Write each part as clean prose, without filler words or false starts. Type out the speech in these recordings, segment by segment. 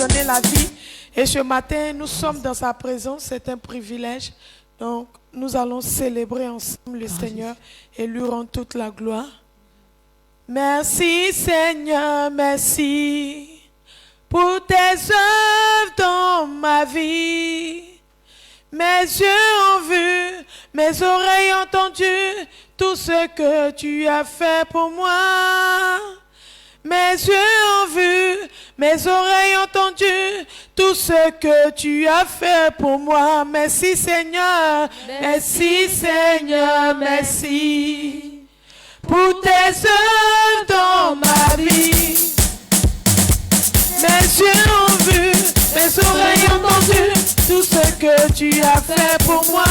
donné la vie. Et ce matin, nous sommes dans sa présence. C'est un privilège. Donc, nous allons célébrer ensemble le Seigneur et lui rendre toute la gloire. Merci Seigneur, merci pour tes œuvres dans ma vie. Mes yeux ont vu, mes oreilles ont entendu tout ce que tu as fait pour moi. Mes yeux ont vu, mes oreilles ont entendu tout ce que tu as fait pour moi. Merci Seigneur, merci Seigneur, merci pour tes œuvres dans ma vie. Mes yeux ont vu, mes oreilles ont entendu tout ce que tu as fait pour moi.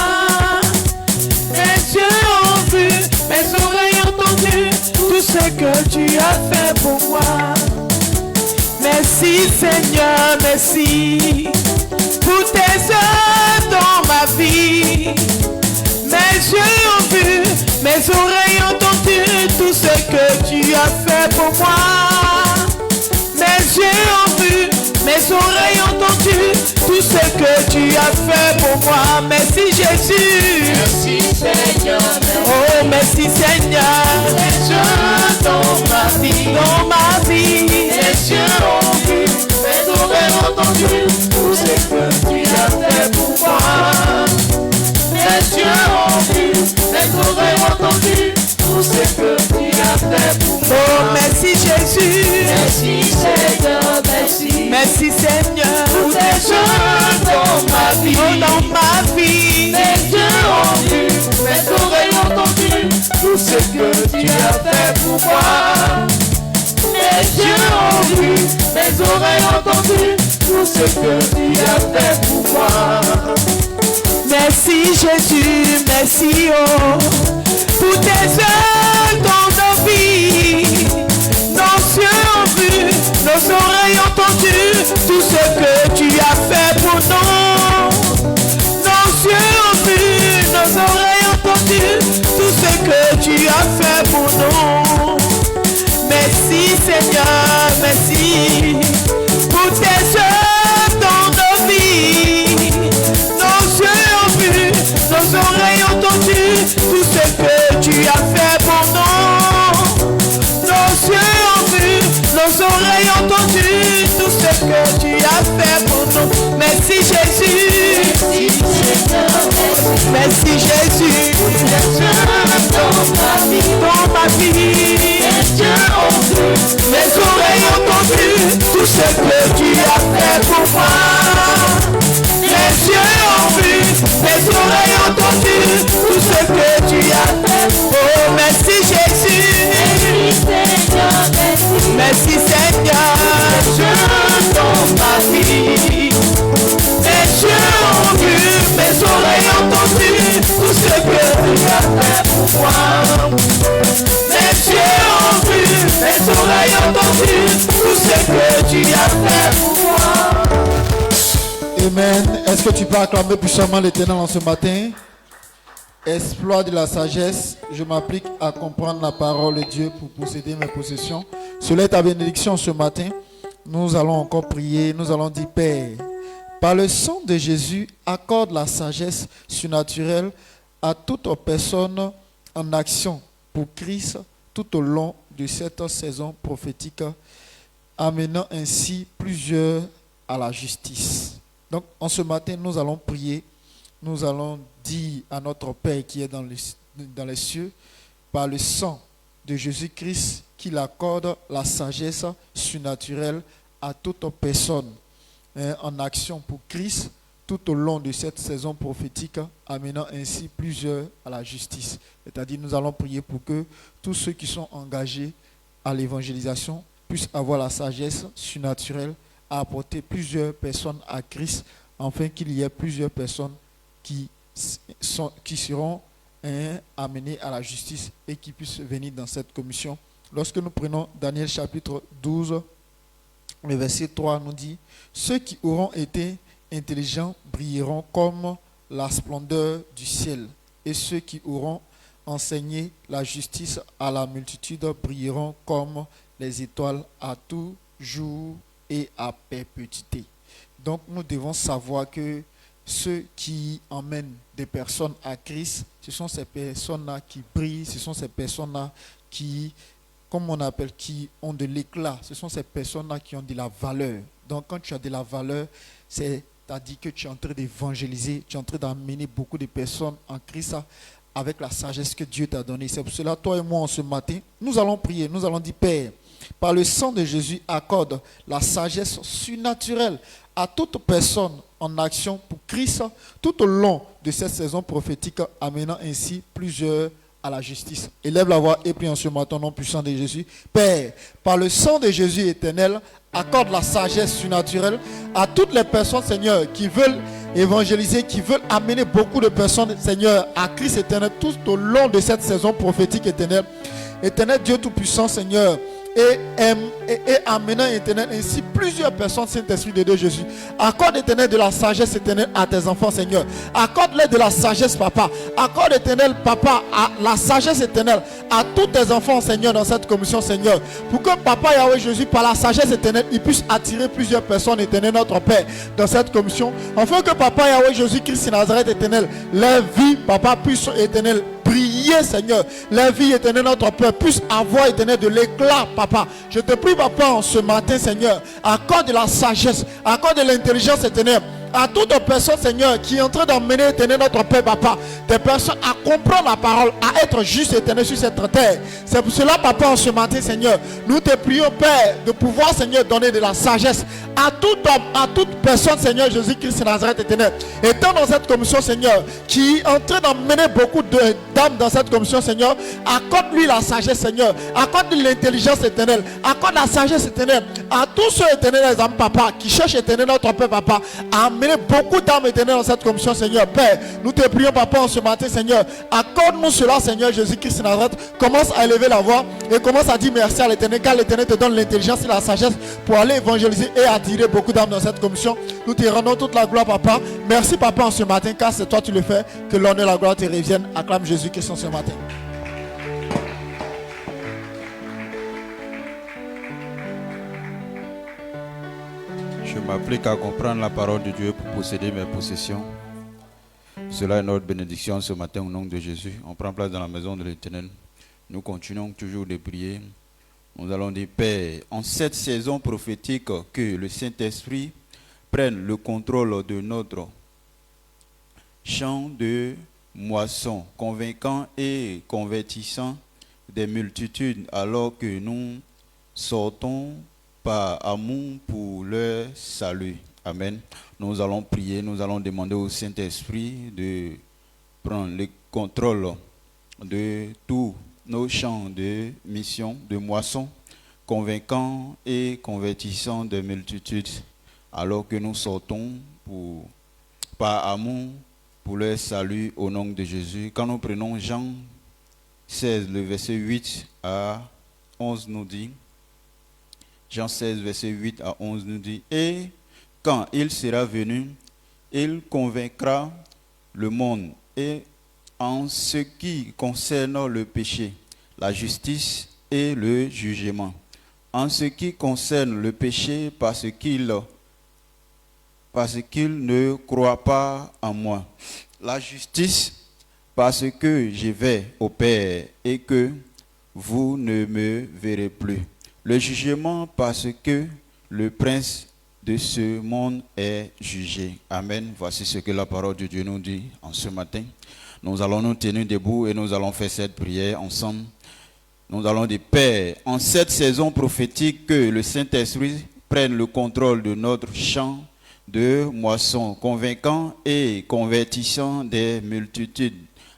Mes yeux ont vu, mes oreilles ont entendu tout ce que tu as fait pour moi. Merci Seigneur, merci pour tes œuvres dans ma vie. Mes yeux ont vu, mes oreilles ont entendu tout ce que tu as fait pour moi. Mes yeux ont vu, mes oreilles ont entendu tout ce que tu as fait pour moi. Merci Jésus. Merci Seigneur. Oh merci Seigneur. Les yeux dans ma vie. Dans ma vie. Les yeux ont vu, mes oreilles ont entendu tout ce que tu as fait pour moi. Les yeux ont vu, mes oreilles ont entendu tout ce que tu as fait pour moi. Oh merci Jésus. Merci Seigneur, merci. Merci Seigneur. Pour tes yeux dans ma vie. Oh dans ma vie. Mes yeux ont vu, mes oreilles ont entendu tout ce que tu as fait pour moi. Mes yeux ont vu, mes oreilles ont entendu tout ce que tu as fait pour moi. Merci Jésus, merci oh, pour tes œuvres dans nos vies. Nos yeux ont vu, nos oreilles ont entendu tout ce que tu as fait pour nous. Nos yeux ont vu, nos oreilles ont entendu tout ce que tu as fait pour nous. Merci Seigneur, merci pour tes œuvres dans nos vies. Nos yeux ont vu, nos oreilles ont entendu tout ce que tu as fait pour nous. Nos yeux ont vu, nos oreilles ont entendu tout ce que tu as fait pour nous. Merci Jésus. Merci Seigneur, merci. Merci Jésus. Les yeux dans ma vie. Dans ma vie. Les yeux ont vu, Mes oreilles ont entendu tout ce que tu as fait pour moi. Mes yeux ont vu, mes oreilles ont entendu tout ce que tu as fait. Oh merci Jésus. merci Seigneur, merci. Merci Seigneur. Les yeux dans ma vie. Mes yeux ont vu, mes oreilles ont entendu tout ce que tu as fait pour moi. Mes yeux ont vu, mes oreilles ont entendu tout ce que tu as fait pour moi. Amen. Est-ce que tu peux acclamer puissamment l'Éternel en ce matin? Exploit de la sagesse, je m'applique à comprendre la parole de Dieu pour posséder mes possessions. Cela est ta bénédiction ce matin. Nous allons encore prier, nous allons dire Père, par le sang de Jésus, accorde la sagesse surnaturelle à toute personne en action pour Christ tout au long de cette saison prophétique, amenant ainsi plusieurs à la justice. Donc, en ce matin, nous allons prier, nous allons dire à notre Père qui est dans les cieux, par le sang de Jésus-Christ, qu'il accorde la sagesse surnaturelle à toute personne en action pour Christ tout au long de cette saison prophétique, amenant ainsi plusieurs à la justice. C'est-à-dire, nous allons prier pour que tous ceux qui sont engagés à l'évangélisation puissent avoir la sagesse surnaturelle à apporter plusieurs personnes à Christ, afin qu'il y ait plusieurs personnes qui seront amenées à la justice et qui puissent venir dans cette commission. Lorsque nous prenons Daniel chapitre 12, le verset 3 nous dit « Ceux qui auront été intelligents brilleront comme la splendeur du ciel, et ceux qui auront enseigné la justice à la multitude brilleront comme les étoiles à tout jour et à perpétuité. Donc nous devons savoir que ceux qui emmènent des personnes à Christ, ce sont ces personnes-là qui brillent, ce sont ces personnes-là qui, comme on appelle, qui ont de l'éclat, ce sont ces personnes-là qui ont de la valeur. Donc quand tu as de la valeur, c'est-à-dire que tu es en train d'évangéliser, tu es en train d'amener beaucoup de personnes en Christ avec la sagesse que Dieu t'a donnée. C'est pour cela, toi et moi, en ce matin, nous allons prier, nous allons dire, Père, par le sang de Jésus, accorde la sagesse surnaturelle à toute personne en action pour Christ tout au long de cette saison prophétique, amenant ainsi plusieurs à la justice. Élève la voix et prie en ce matin au nom puissant de Jésus. Père, par le sang de Jésus éternel, accorde la sagesse surnaturelle à toutes les personnes, Seigneur, qui veulent évangéliser, qui veulent amener beaucoup de personnes, Seigneur, à Christ éternel tout au long de cette saison prophétique éternelle. Éternel Dieu Tout-Puissant, Seigneur, et amenant éternel ainsi plusieurs personnes, Saint-Esprit de Dieu Jésus. Accorde éternel de la sagesse éternelle à tes enfants, Seigneur. Accorde-les de la sagesse, Papa. Accorde éternel, Papa, à la sagesse éternelle à tous tes enfants, Seigneur, dans cette commission, Seigneur. Pour que Papa Yahweh Jésus, par la sagesse éternelle, il puisse attirer plusieurs personnes, éternel, notre Père, dans cette commission. Afin que Papa Yahweh Jésus Christ Nazareth éternel, leur vie, Papa, puisse éternel briller, Seigneur. La vie éternelle, notre Père, puisse avoir éternel de l'éclat, Papa. Je te prie, Papa, en ce matin, Seigneur, accorde de la sagesse, accorde de l'intelligence éternelle à toute personne, Seigneur, qui est en train d'emmener éternel notre Père, Papa, des personnes à comprendre la parole, à être juste éternel sur cette terre. C'est pour cela, Papa, en ce matin, Seigneur, nous te prions, Père, de pouvoir, Seigneur, donner de la sagesse à tout homme, à toute personne, Seigneur Jésus-Christ Nazareth éternel. Étant dans cette commission, Seigneur, qui est en train d'emmener beaucoup d'âmes dans cette commission, Seigneur, accorde-lui la sagesse, Seigneur, accorde-lui l'intelligence éternelle, accorde la sagesse éternelle à tous ceux éternels, les âmes, Papa, qui cherchent éternel notre Père, Papa, à amener beaucoup d'âmes éternelles dans cette commission, Seigneur. Père, nous te prions, Papa, en ce matin, Seigneur, accorde-nous cela, Seigneur Jésus-Christ Nazareth. Commence à élever la voix et commence à dire merci à l'éternel, car l'éternel te donne l'intelligence et la sagesse pour aller évangéliser et attirer beaucoup d'âmes dans cette commission. Nous te rendons toute la gloire, Papa. Merci, Papa, en ce matin, car c'est toi qui le fais. Que l'honneur et la gloire te reviennent. Acclame Jésus-Christ en ce matin. Je m'applique à comprendre la parole de Dieu pour posséder mes possessions. Cela est notre bénédiction ce matin au nom de Jésus. On prend place dans la maison de l'Éternel. Nous continuons toujours de prier. Nous allons dire, Père, en cette saison prophétique, que le Saint-Esprit prenne le contrôle de notre champ de moisson, convaincant et convertissant des multitudes, alors que nous sortons par amour pour leur salut. Amen. Nous allons prier, nous allons demander au Saint-Esprit de prendre le contrôle de tous nos champs de mission, de moisson, convaincant et convertissant des multitudes, alors que nous sortons par amour pour leur salut au nom de Jésus. Quand nous prenons Jean 16, le verset 8 à 11 nous dit, Jean 16, verset 8 à 11 nous dit, et quand il sera venu, il convaincra le monde et en ce qui concerne le péché, la justice et le jugement. En ce qui concerne le péché, parce qu'il ne croit pas en moi. La justice, parce que je vais au Père et que vous ne me verrez plus. Le jugement, parce que le prince de ce monde est jugé. Amen. Voici ce que la parole de Dieu nous dit en ce matin. Nous allons nous tenir debout et nous allons faire cette prière ensemble. Nous allons dire, Père, en cette saison prophétique, que le Saint-Esprit prenne le contrôle de notre champ de moisson, convaincant et convertissant des multitudes,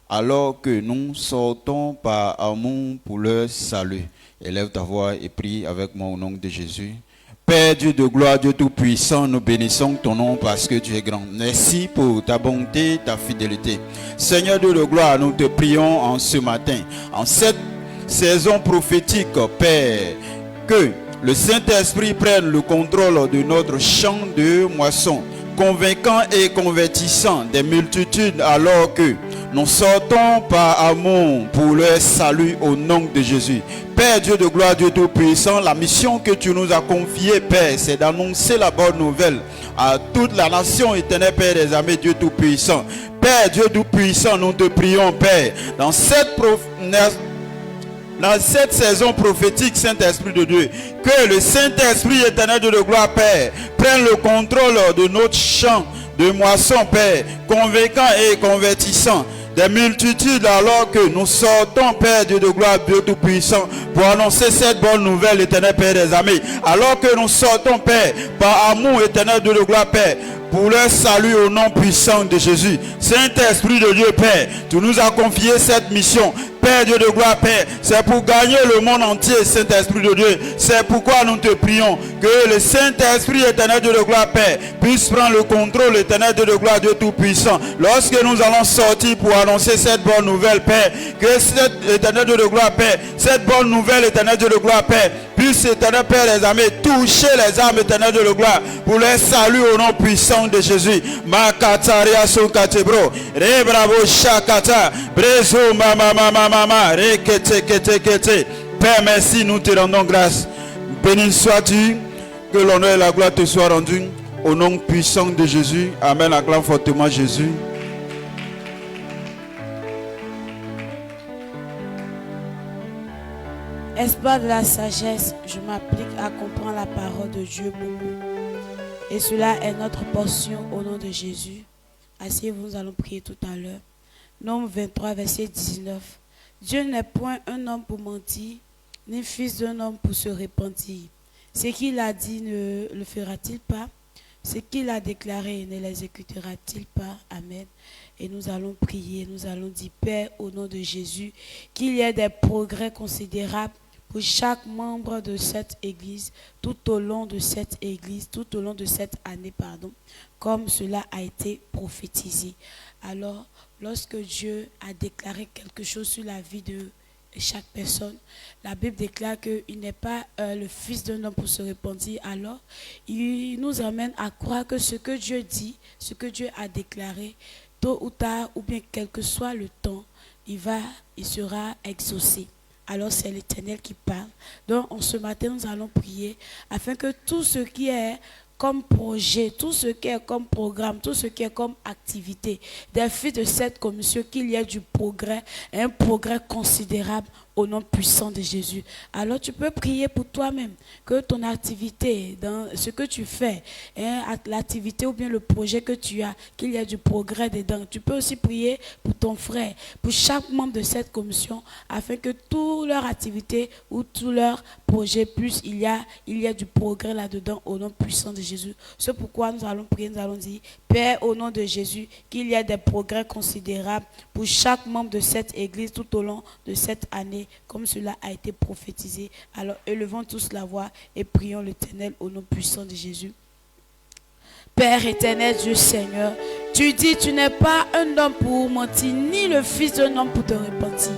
alors que nous sortons par amour pour leur salut. Élève ta voix et prie avec moi au nom de Jésus. Père Dieu de gloire, Dieu tout-puissant, nous bénissons ton nom parce que tu es grand. Merci pour ta bonté, ta fidélité. Seigneur Dieu de gloire, nous te prions en ce matin, en cette saison prophétique, Père, que le Saint-Esprit prenne le contrôle de notre champ de moisson, convaincant et convertissant des multitudes, alors que nous sortons par amour pour leur salut au nom de Jésus. Père Dieu de gloire, Dieu Tout-Puissant, la mission que tu nous as confiée, Père, c'est d'annoncer la bonne nouvelle à toute la nation, éternel Père des armées, Dieu Tout-Puissant. Père Dieu Tout-Puissant, nous te prions, Père, dans cette saison prophétique, Saint-Esprit de Dieu, que le Saint-Esprit éternel de gloire, Père, prenne le contrôle de notre champ de moisson, Père, convaincant et convertissant des multitudes, alors que nous sortons, Père Dieu de gloire, Dieu Tout-Puissant, pour annoncer cette bonne nouvelle, éternel Père des armées. Alors que nous sortons, Père, par amour, éternel Dieu de gloire, Père, pour leur salut au nom puissant de Jésus. Saint-Esprit de Dieu, Père, tu nous as confié cette mission. Père Dieu de gloire, Père, c'est pour gagner le monde entier, Saint-Esprit de Dieu. C'est pourquoi nous te prions que le Saint-Esprit éternel Dieu de gloire, Père, puisse prendre le contrôle, éternel Dieu de gloire, Dieu Tout-Puissant. Lorsque nous allons sortir pour annoncer cette bonne nouvelle, Père, que cet éternel Dieu de gloire, Père, cette bonne nouvelle, éternel Dieu de gloire, Père, puisse, éternel Père des armées, toucher les âmes, éternel Dieu de gloire, pour leur salut au nom puissant de Jésus. Makataria Sokatebro, Rebravo Shakata, Brezo Mama, Rekete. Père, merci, nous te rendons grâce. Béni sois-tu, que l'honneur et la gloire te soient rendus au nom puissant de Jésus. Amen. Acclame fortement Jésus. Espoir de la sagesse, je m'applique à comprendre la parole de Dieu beaucoup. Et cela est notre portion au nom de Jésus. Asseyez-vous, nous allons prier tout à l'heure. Nombre 23, verset 19. Dieu n'est point un homme pour mentir, ni fils d'un homme pour se repentir. Ce qu'il a dit ne le fera-t-il pas? Ce qu'il a déclaré ne l'exécutera-t-il pas? Amen. Et nous allons prier, nous allons dire, Père, au nom de Jésus, qu'il y ait des progrès considérables pour chaque membre de cette église, tout au long de cette église, tout au long de cette année, comme cela a été prophétisé. Alors, lorsque Dieu a déclaré quelque chose sur la vie de chaque personne, la Bible déclare qu'il n'est pas le fils d'un homme pour se repentir. Alors, il nous amène à croire que ce que Dieu dit, ce que Dieu a déclaré, tôt ou tard, ou bien quel que soit le temps, il sera exaucé. Alors c'est l'Éternel qui parle. Donc ce matin, nous allons prier afin que tout ce qui est comme projet, tout ce qui est comme programme, tout ce qui est comme activité, des fils de cette commission, qu'il y ait du progrès, un progrès considérable au nom puissant de Jésus. Alors tu peux prier pour toi-même, que ton activité, dans ce que tu fais, l'activité ou bien le projet que tu as, qu'il y ait du progrès dedans. Tu peux aussi prier pour ton frère, pour chaque membre de cette commission, afin que toute leur activité ou tout leur projet, plus il y a du progrès là-dedans au nom puissant de Jésus. C'est pourquoi nous allons prier, nous allons dire, Père, au nom de Jésus, qu'il y ait des progrès considérables pour chaque membre de cette église tout au long de cette année, comme cela a été prophétisé. Alors élevons tous la voix et prions l'Éternel au nom puissant de Jésus. Père éternel, Dieu Seigneur, tu dis tu n'es pas un homme pour mentir, ni le fils d'un homme pour te repentir.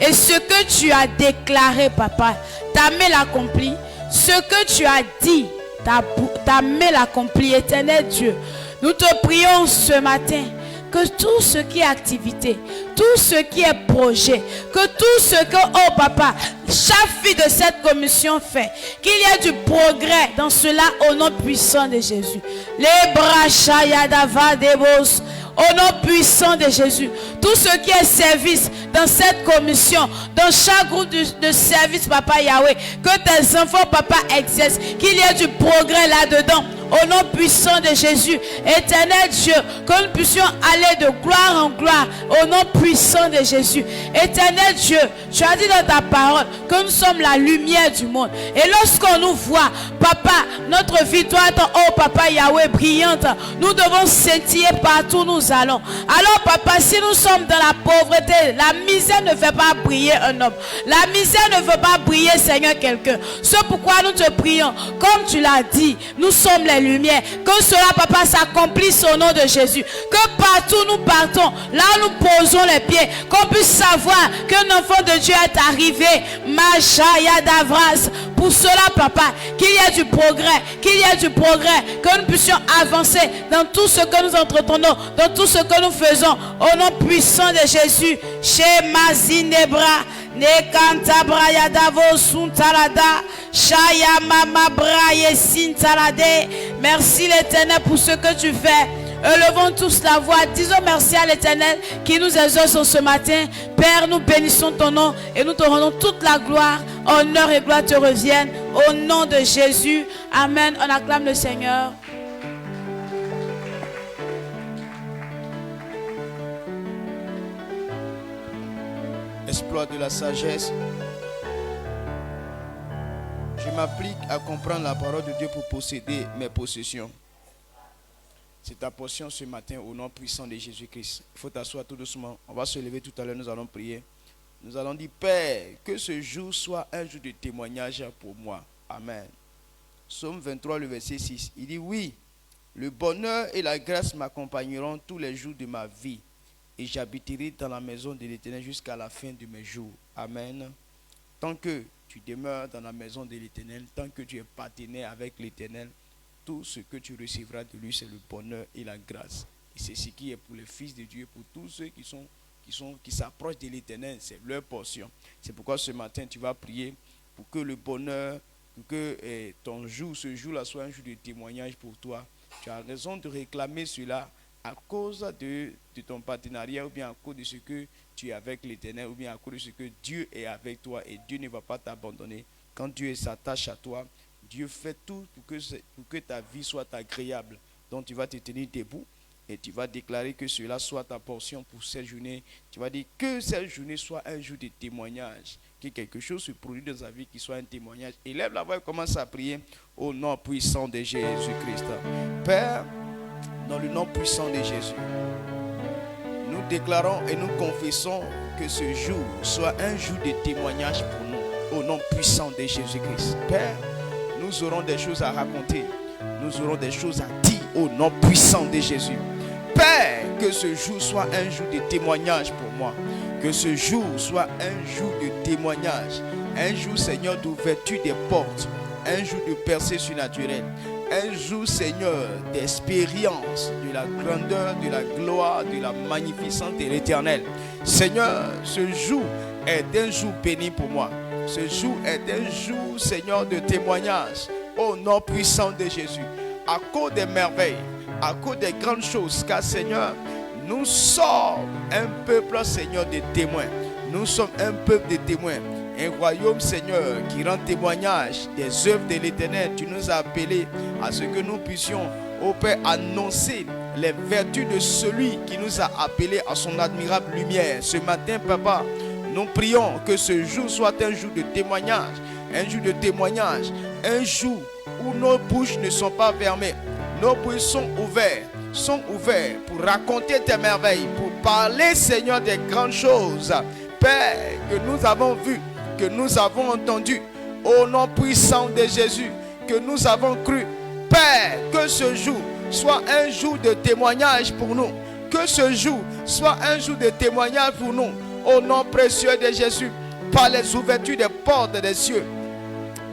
Et ce que tu as déclaré, papa, ta main l'accomplit. Ce que tu as dit, ta main l'accomplit, éternel Dieu. Nous te prions ce matin que tout ce qui est activité, tout ce qui est projet, que tout ce que, oh papa, chaque fille de cette commission fait, qu'il y ait du progrès dans cela au nom puissant de Jésus. Les brachayadava debos, au nom puissant de Jésus. Tout ce qui est service dans cette commission, dans chaque groupe de service, papa Yahweh, que tes enfants, papa, exercent, qu'il y ait du progrès là-dedans. Au nom puissant de Jésus, éternel Dieu, que nous puissions aller de gloire en gloire, au nom puissant de Jésus. Éternel Dieu, tu as dit dans ta parole que nous sommes la lumière du monde. Et lorsqu'on nous voit, papa, notre vie doit être, oh papa Yahweh, brillante. Nous devons scintiller partout où nous allons. Alors papa, si nous sommes dans la pauvreté, la misère ne fait pas briller un homme. La misère ne veut pas briller, Seigneur, quelqu'un. C'est pourquoi nous te prions, comme tu l'as dit, nous sommes les les lumières. Que cela, papa, s'accomplisse au nom de Jésus. Que partout nous partons, là où nous posons les pieds, qu'on puisse savoir qu'un enfant de Dieu est arrivé. Machaya Davras. Pour cela, papa, qu'il y ait du progrès, que nous puissions avancer dans tout ce que nous entretenons, dans tout ce que nous faisons, au nom puissant de Jésus. Chez Mazinebra, Nekanta Braya Davo Suntalada, Shaya Mama Braye Sintalade. Merci l'Éternel pour ce que tu fais. Élevons tous la voix, disons merci à l'Éternel qui nous exauce ce matin. Père, nous bénissons ton nom et nous te rendons toute la gloire. Honneur et gloire te reviennent au nom de Jésus. Amen. On acclame le Seigneur. Exploit de la sagesse. Je m'applique à comprendre la parole de Dieu pour posséder mes possessions. C'est ta portion ce matin au nom puissant de Jésus-Christ. Il faut t'asseoir tout doucement. On va se lever tout à l'heure, nous allons prier. Nous allons dire, Père, que ce jour soit un jour de témoignage pour moi. Amen. Psaume 23, le verset 6. Il dit, oui, le bonheur et la grâce m'accompagneront tous les jours de ma vie. Et j'habiterai dans la maison de l'Éternel jusqu'à la fin de mes jours. Amen. Tant que tu demeures dans la maison de l'Éternel, tant que tu es partenaire avec l'Éternel, tout ce que tu recevras de lui, c'est le bonheur et la grâce. Et c'est ce qui est pour les fils de Dieu, pour tous ceux qui s'approchent de l'Éternel, c'est leur portion. C'est pourquoi ce matin, tu vas prier pour que le bonheur, pour que ton jour, ce jour-là, soit un jour de témoignage pour toi. Tu as raison de réclamer cela à cause de ton partenariat, ou bien à cause de ce que tu es avec l'Éternel, ou bien à cause de ce que Dieu est avec toi, et Dieu ne va pas t'abandonner. Quand Dieu s'attache à toi, Dieu fait tout pour que ta vie soit agréable. Donc tu vas te tenir debout et tu vas déclarer que cela soit ta portion pour cette journée. Tu vas dire que cette journée soit un jour de témoignage. Que quelque chose se produise dans ta vie qui soit un témoignage. Élève la voix et commence à prier au nom puissant de Jésus-Christ. Père, dans le nom puissant de Jésus, nous déclarons et nous confessons que ce jour soit un jour de témoignage pour nous. Au nom puissant de Jésus-Christ. Père, nous aurons des choses à raconter. Nous aurons des choses à dire au nom puissant de Jésus. Père, que ce jour soit un jour de témoignage pour moi. Que ce jour soit un jour de témoignage. Un jour, Seigneur, d'ouverture des portes. Un jour de percée surnaturelle. Un jour, Seigneur, d'expérience de la grandeur, de la gloire, de la magnificence de l'Éternel. Seigneur, ce jour est un jour béni pour moi. Ce jour est un jour, Seigneur, de témoignage au nom puissant de Jésus. À cause des merveilles, à cause des grandes choses, car Seigneur, nous sommes un peuple, Seigneur, de témoins. Nous sommes un peuple de témoins. Un royaume, Seigneur, qui rend témoignage des œuvres de l'Éternel. Tu nous as appelés à ce que nous puissions, ô Père, annoncer les vertus de celui qui nous a appelés à son admirable lumière. Ce matin, Papa, nous prions que ce jour soit un jour de témoignage, un jour de témoignage, un jour où nos bouches ne sont pas fermées, nos bouches sont ouverts pour raconter tes merveilles, pour parler, Seigneur, des grandes choses, Père, que nous avons vues, que nous avons entendues, au nom puissant de Jésus, que nous avons cru. Père, que ce jour soit un jour de témoignage pour nous, que ce jour soit un jour de témoignage pour nous, au nom précieux de Jésus, par les ouvertures des portes des cieux,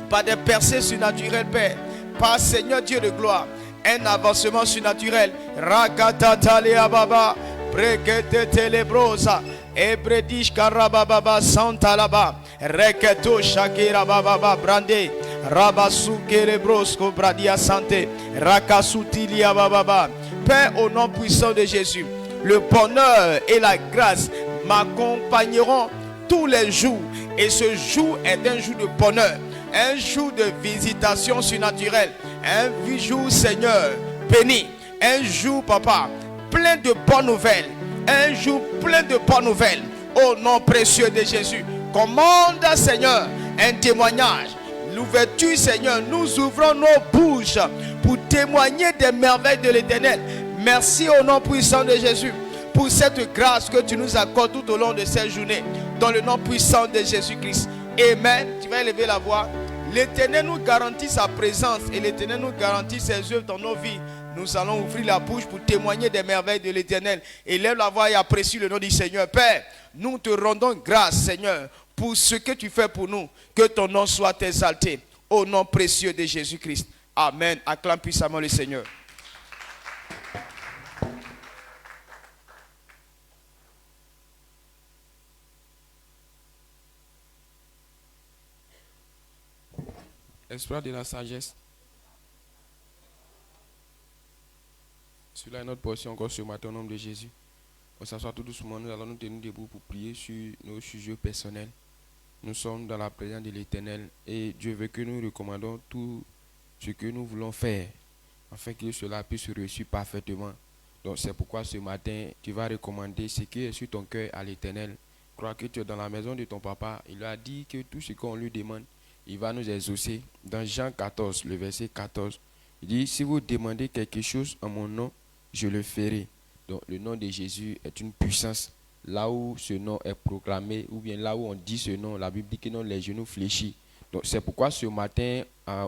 par des percées surnaturelles, Père, par Seigneur Dieu de gloire, un avancement surnaturel. Rakatatale baba, brekete telebrosa, ebredish karababa santa laba, reketo shakira baba brande, rabasuke lebrosko bradia sante, rakasutilia baba. Père, au nom puissant de Jésus, le bonheur et la grâce m'accompagneront tous les jours. Et ce jour est un jour de bonheur, un jour de visitation surnaturelle, un jour, Seigneur, béni, un jour, Papa, plein de bonnes nouvelles, un jour plein de bonnes nouvelles, au nom précieux de Jésus. Commande, Seigneur, un témoignage. L'ouverture, Seigneur, nous ouvrons nos bouches pour témoigner des merveilles de l'Éternel. Merci au nom puissant de Jésus pour cette grâce que tu nous accordes tout au long de cette journée, dans le nom puissant de Jésus-Christ. Amen. Tu vas élever la voix. l'Éternel nous garantit sa présence et l'Éternel nous garantit ses œuvres dans nos vies. Nous allons ouvrir la bouche pour témoigner des merveilles de l'Éternel. Élève la voix et apprécie le nom du Seigneur. Père, nous te rendons grâce, Seigneur, pour ce que tu fais pour nous. Que ton nom soit exalté. Au nom précieux de Jésus-Christ. Amen. Acclame puissamment le Seigneur. Exploit de la sagesse. Cela est notre portion encore ce matin au nom de Jésus. On s'assoit tout doucement, nous allons nous tenir debout pour prier sur nos sujets personnels. Nous sommes dans la présence de l'Éternel et Dieu veut que nous recommandons tout ce que nous voulons faire afin que cela puisse se réussir parfaitement. Donc c'est pourquoi ce matin, tu vas recommander ce qui est sur ton cœur à l'Éternel. Crois que tu es dans la maison de ton papa. Il lui a dit que tout ce qu'on lui demande, il va nous exaucer. Dans Jean 14, le verset 14, il dit, si vous demandez quelque chose en mon nom, je le ferai. Donc le nom de Jésus est une puissance. Là où ce nom est proclamé, ou bien là où on dit ce nom, la Bible dit que non, les genoux fléchissent. Donc c'est pourquoi ce matin, à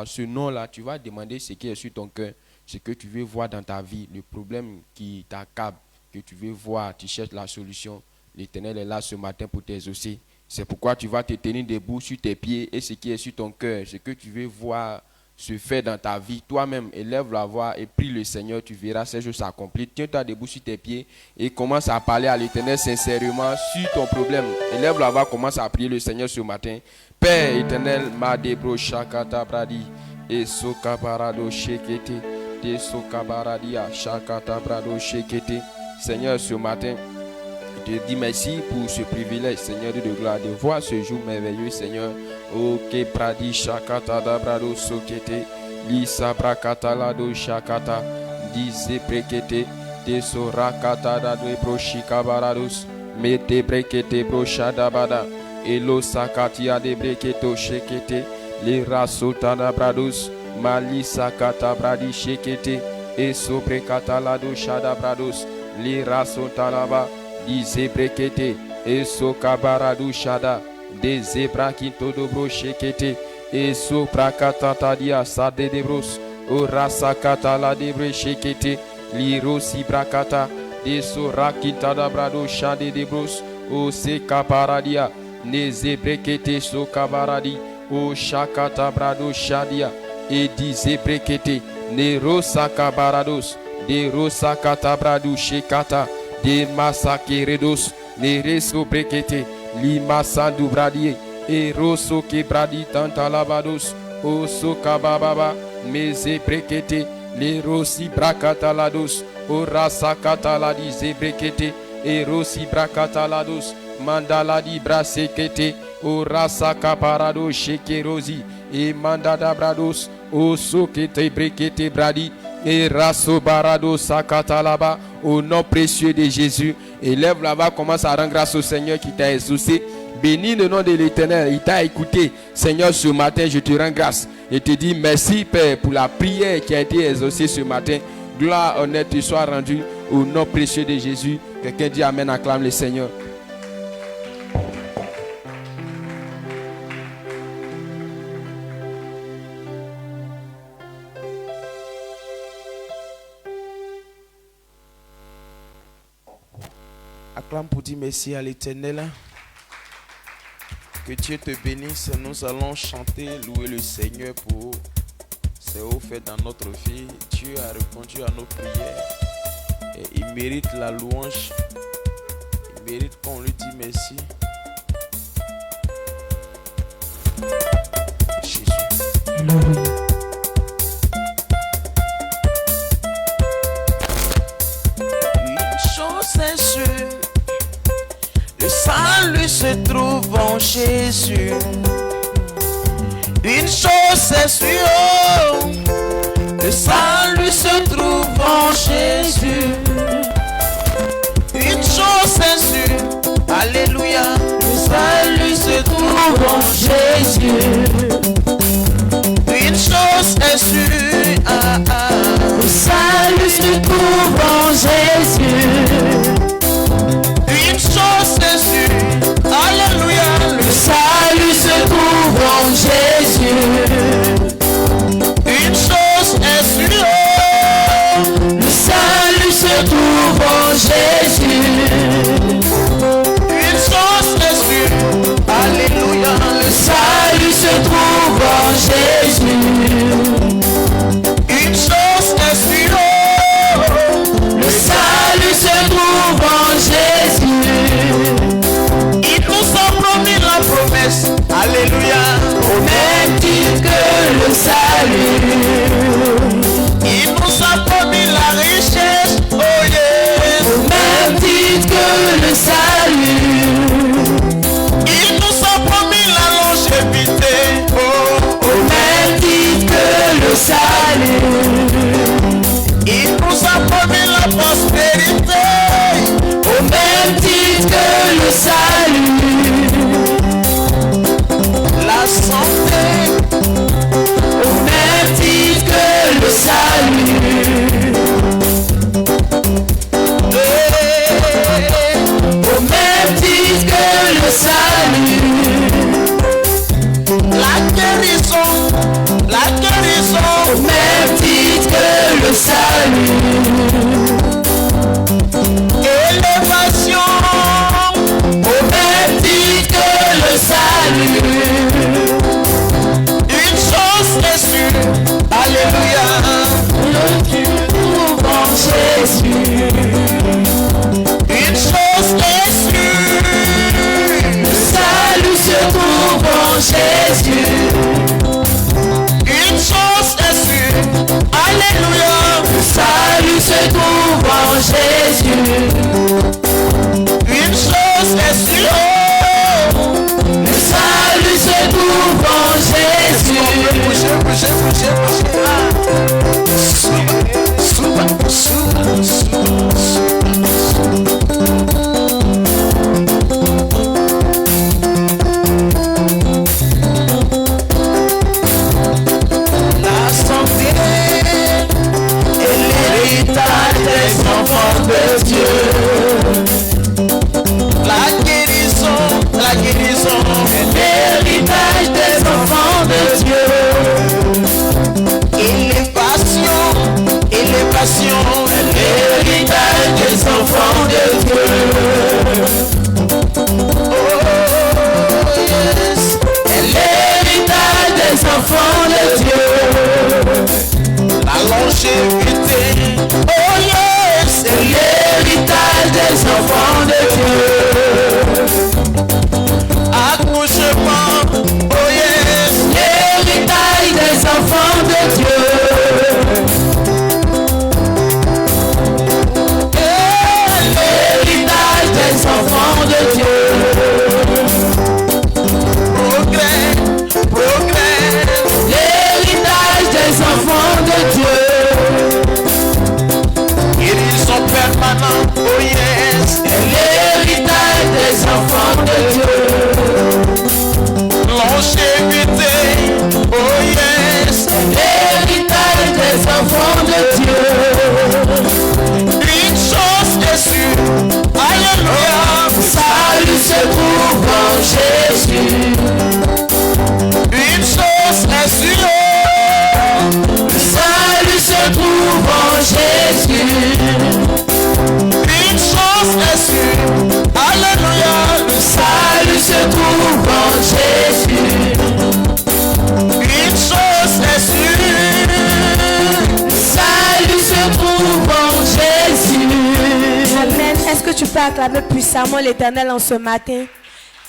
ce nom-là, tu vas demander ce qui est sur ton cœur, ce que tu veux voir dans ta vie, le problème qui t'accable, que tu veux voir, tu cherches la solution. L'Éternel est là ce matin pour t'exaucer. C'est pourquoi tu vas te tenir debout sur tes pieds et ce qui est sur ton cœur, ce que tu veux voir se fait dans ta vie, toi-même, élève la voix et prie le Seigneur, tu verras ces choses s'accomplir. Tiens-toi debout sur tes pieds et commence à parler à l'Éternel sincèrement sur ton problème. Élève la voix, commence à prier le Seigneur ce matin. Père éternel, ma débro shakata bradi et soka barado shekete, de soka baradia shakata brado shekete. Seigneur, ce matin, je te dis merci pour ce privilège, Seigneur de gloire, de voir ce jour merveilleux, Seigneur. Ok, pradi shakata da brado sokete, li sabrakata la do shakata, dize brekete, de sorakata da do broshika barados, mete brekete broshada bada, elo sakatia de breketo shekete, li rasota da brados, mali sakata bradi shekete, e sobrekata la do shada brados, li rasota laba. Di zebrekete e so kabaradu shada de zebra kinto dobro shekete e so prakata dia sade debros o rasakata la debre shekete li rosi brakata de so rakita da brado shade debros o se kabaradia ne zebrekete so kabaradi o shakata brado shadia e di zebrekete ne rosaka barados de rosakata brado shekata de masakeredos, ne reso brekete, li masandu bradie, e roso ke bradi tantalabados, o so kabababa, meze brekete, le rosi brakatalados, o rasa kataladi ze brekete, e rosi brakatalados, mandaladi brasekete, o rasa kaparado shekerosi, e mandada brados, o so kete brekete bradi, et raso barado sakatalaba au nom précieux de Jésus. Élève là-bas, commence à rendre grâce au Seigneur qui t'a exaucé. Bénis le nom de l'Éternel, il t'a écouté. Seigneur, ce matin, je te rends grâce et te dis merci, Père, pour la prière qui a été exaucée ce matin. Gloire, honneur te soit rendue au nom précieux de Jésus. Quelqu'un dit Amen, acclame le Seigneur. Acclame pour dire merci à l'Éternel. Que Dieu te bénisse. Nous allons chanter, louer le Seigneur pour ses hauts faits dans notre vie. Dieu a répondu à nos prières. Et il mérite la louange. Il mérite qu'on lui dise merci. Jésus. Une chose est sûre. Le salut se trouve en Jésus. Une chose est sûre, le salut se trouve en Jésus. Une chose est sûre, alléluia, le salut se trouve en Jésus. Une chose est sûre, le salut se trouve en Jésus. Une chose est sûre, alléluia, le salut se trouve en Jésus. Jésus. Une chose est sûre, le salut se trouve en Jésus. La santé et l'héritage des enfants de Dieu. La guérison et l'héritage des enfants de Dieu. Et les passions et l'héritage des enfants de Dieu. Oh yes, et l'héritage des enfants de Dieu. La longévité, oh yes, et l'héritage des enfants de Dieu. Accouchement, oh yes, l'héritage des enfants de Dieu. L'héritage des enfants de Dieu. Progrès, l'héritage des enfants de Dieu. Ils sont permanents, oh yes, l'héritage des enfants de Dieu. Longévité, oh yes, l'héritage des enfants de Dieu. Une chose est sûre, alléluia, salut se trouve en Jésus. Une chose est sûre, le salut se trouve en Jésus. Une chose est sûre, alléluia, le salut se trouve en Jésus. Une chose est sûre, le salut se trouve en Jésus. Amen. Est-ce que tu peux acclamer puissamment l'Éternel en ce matin?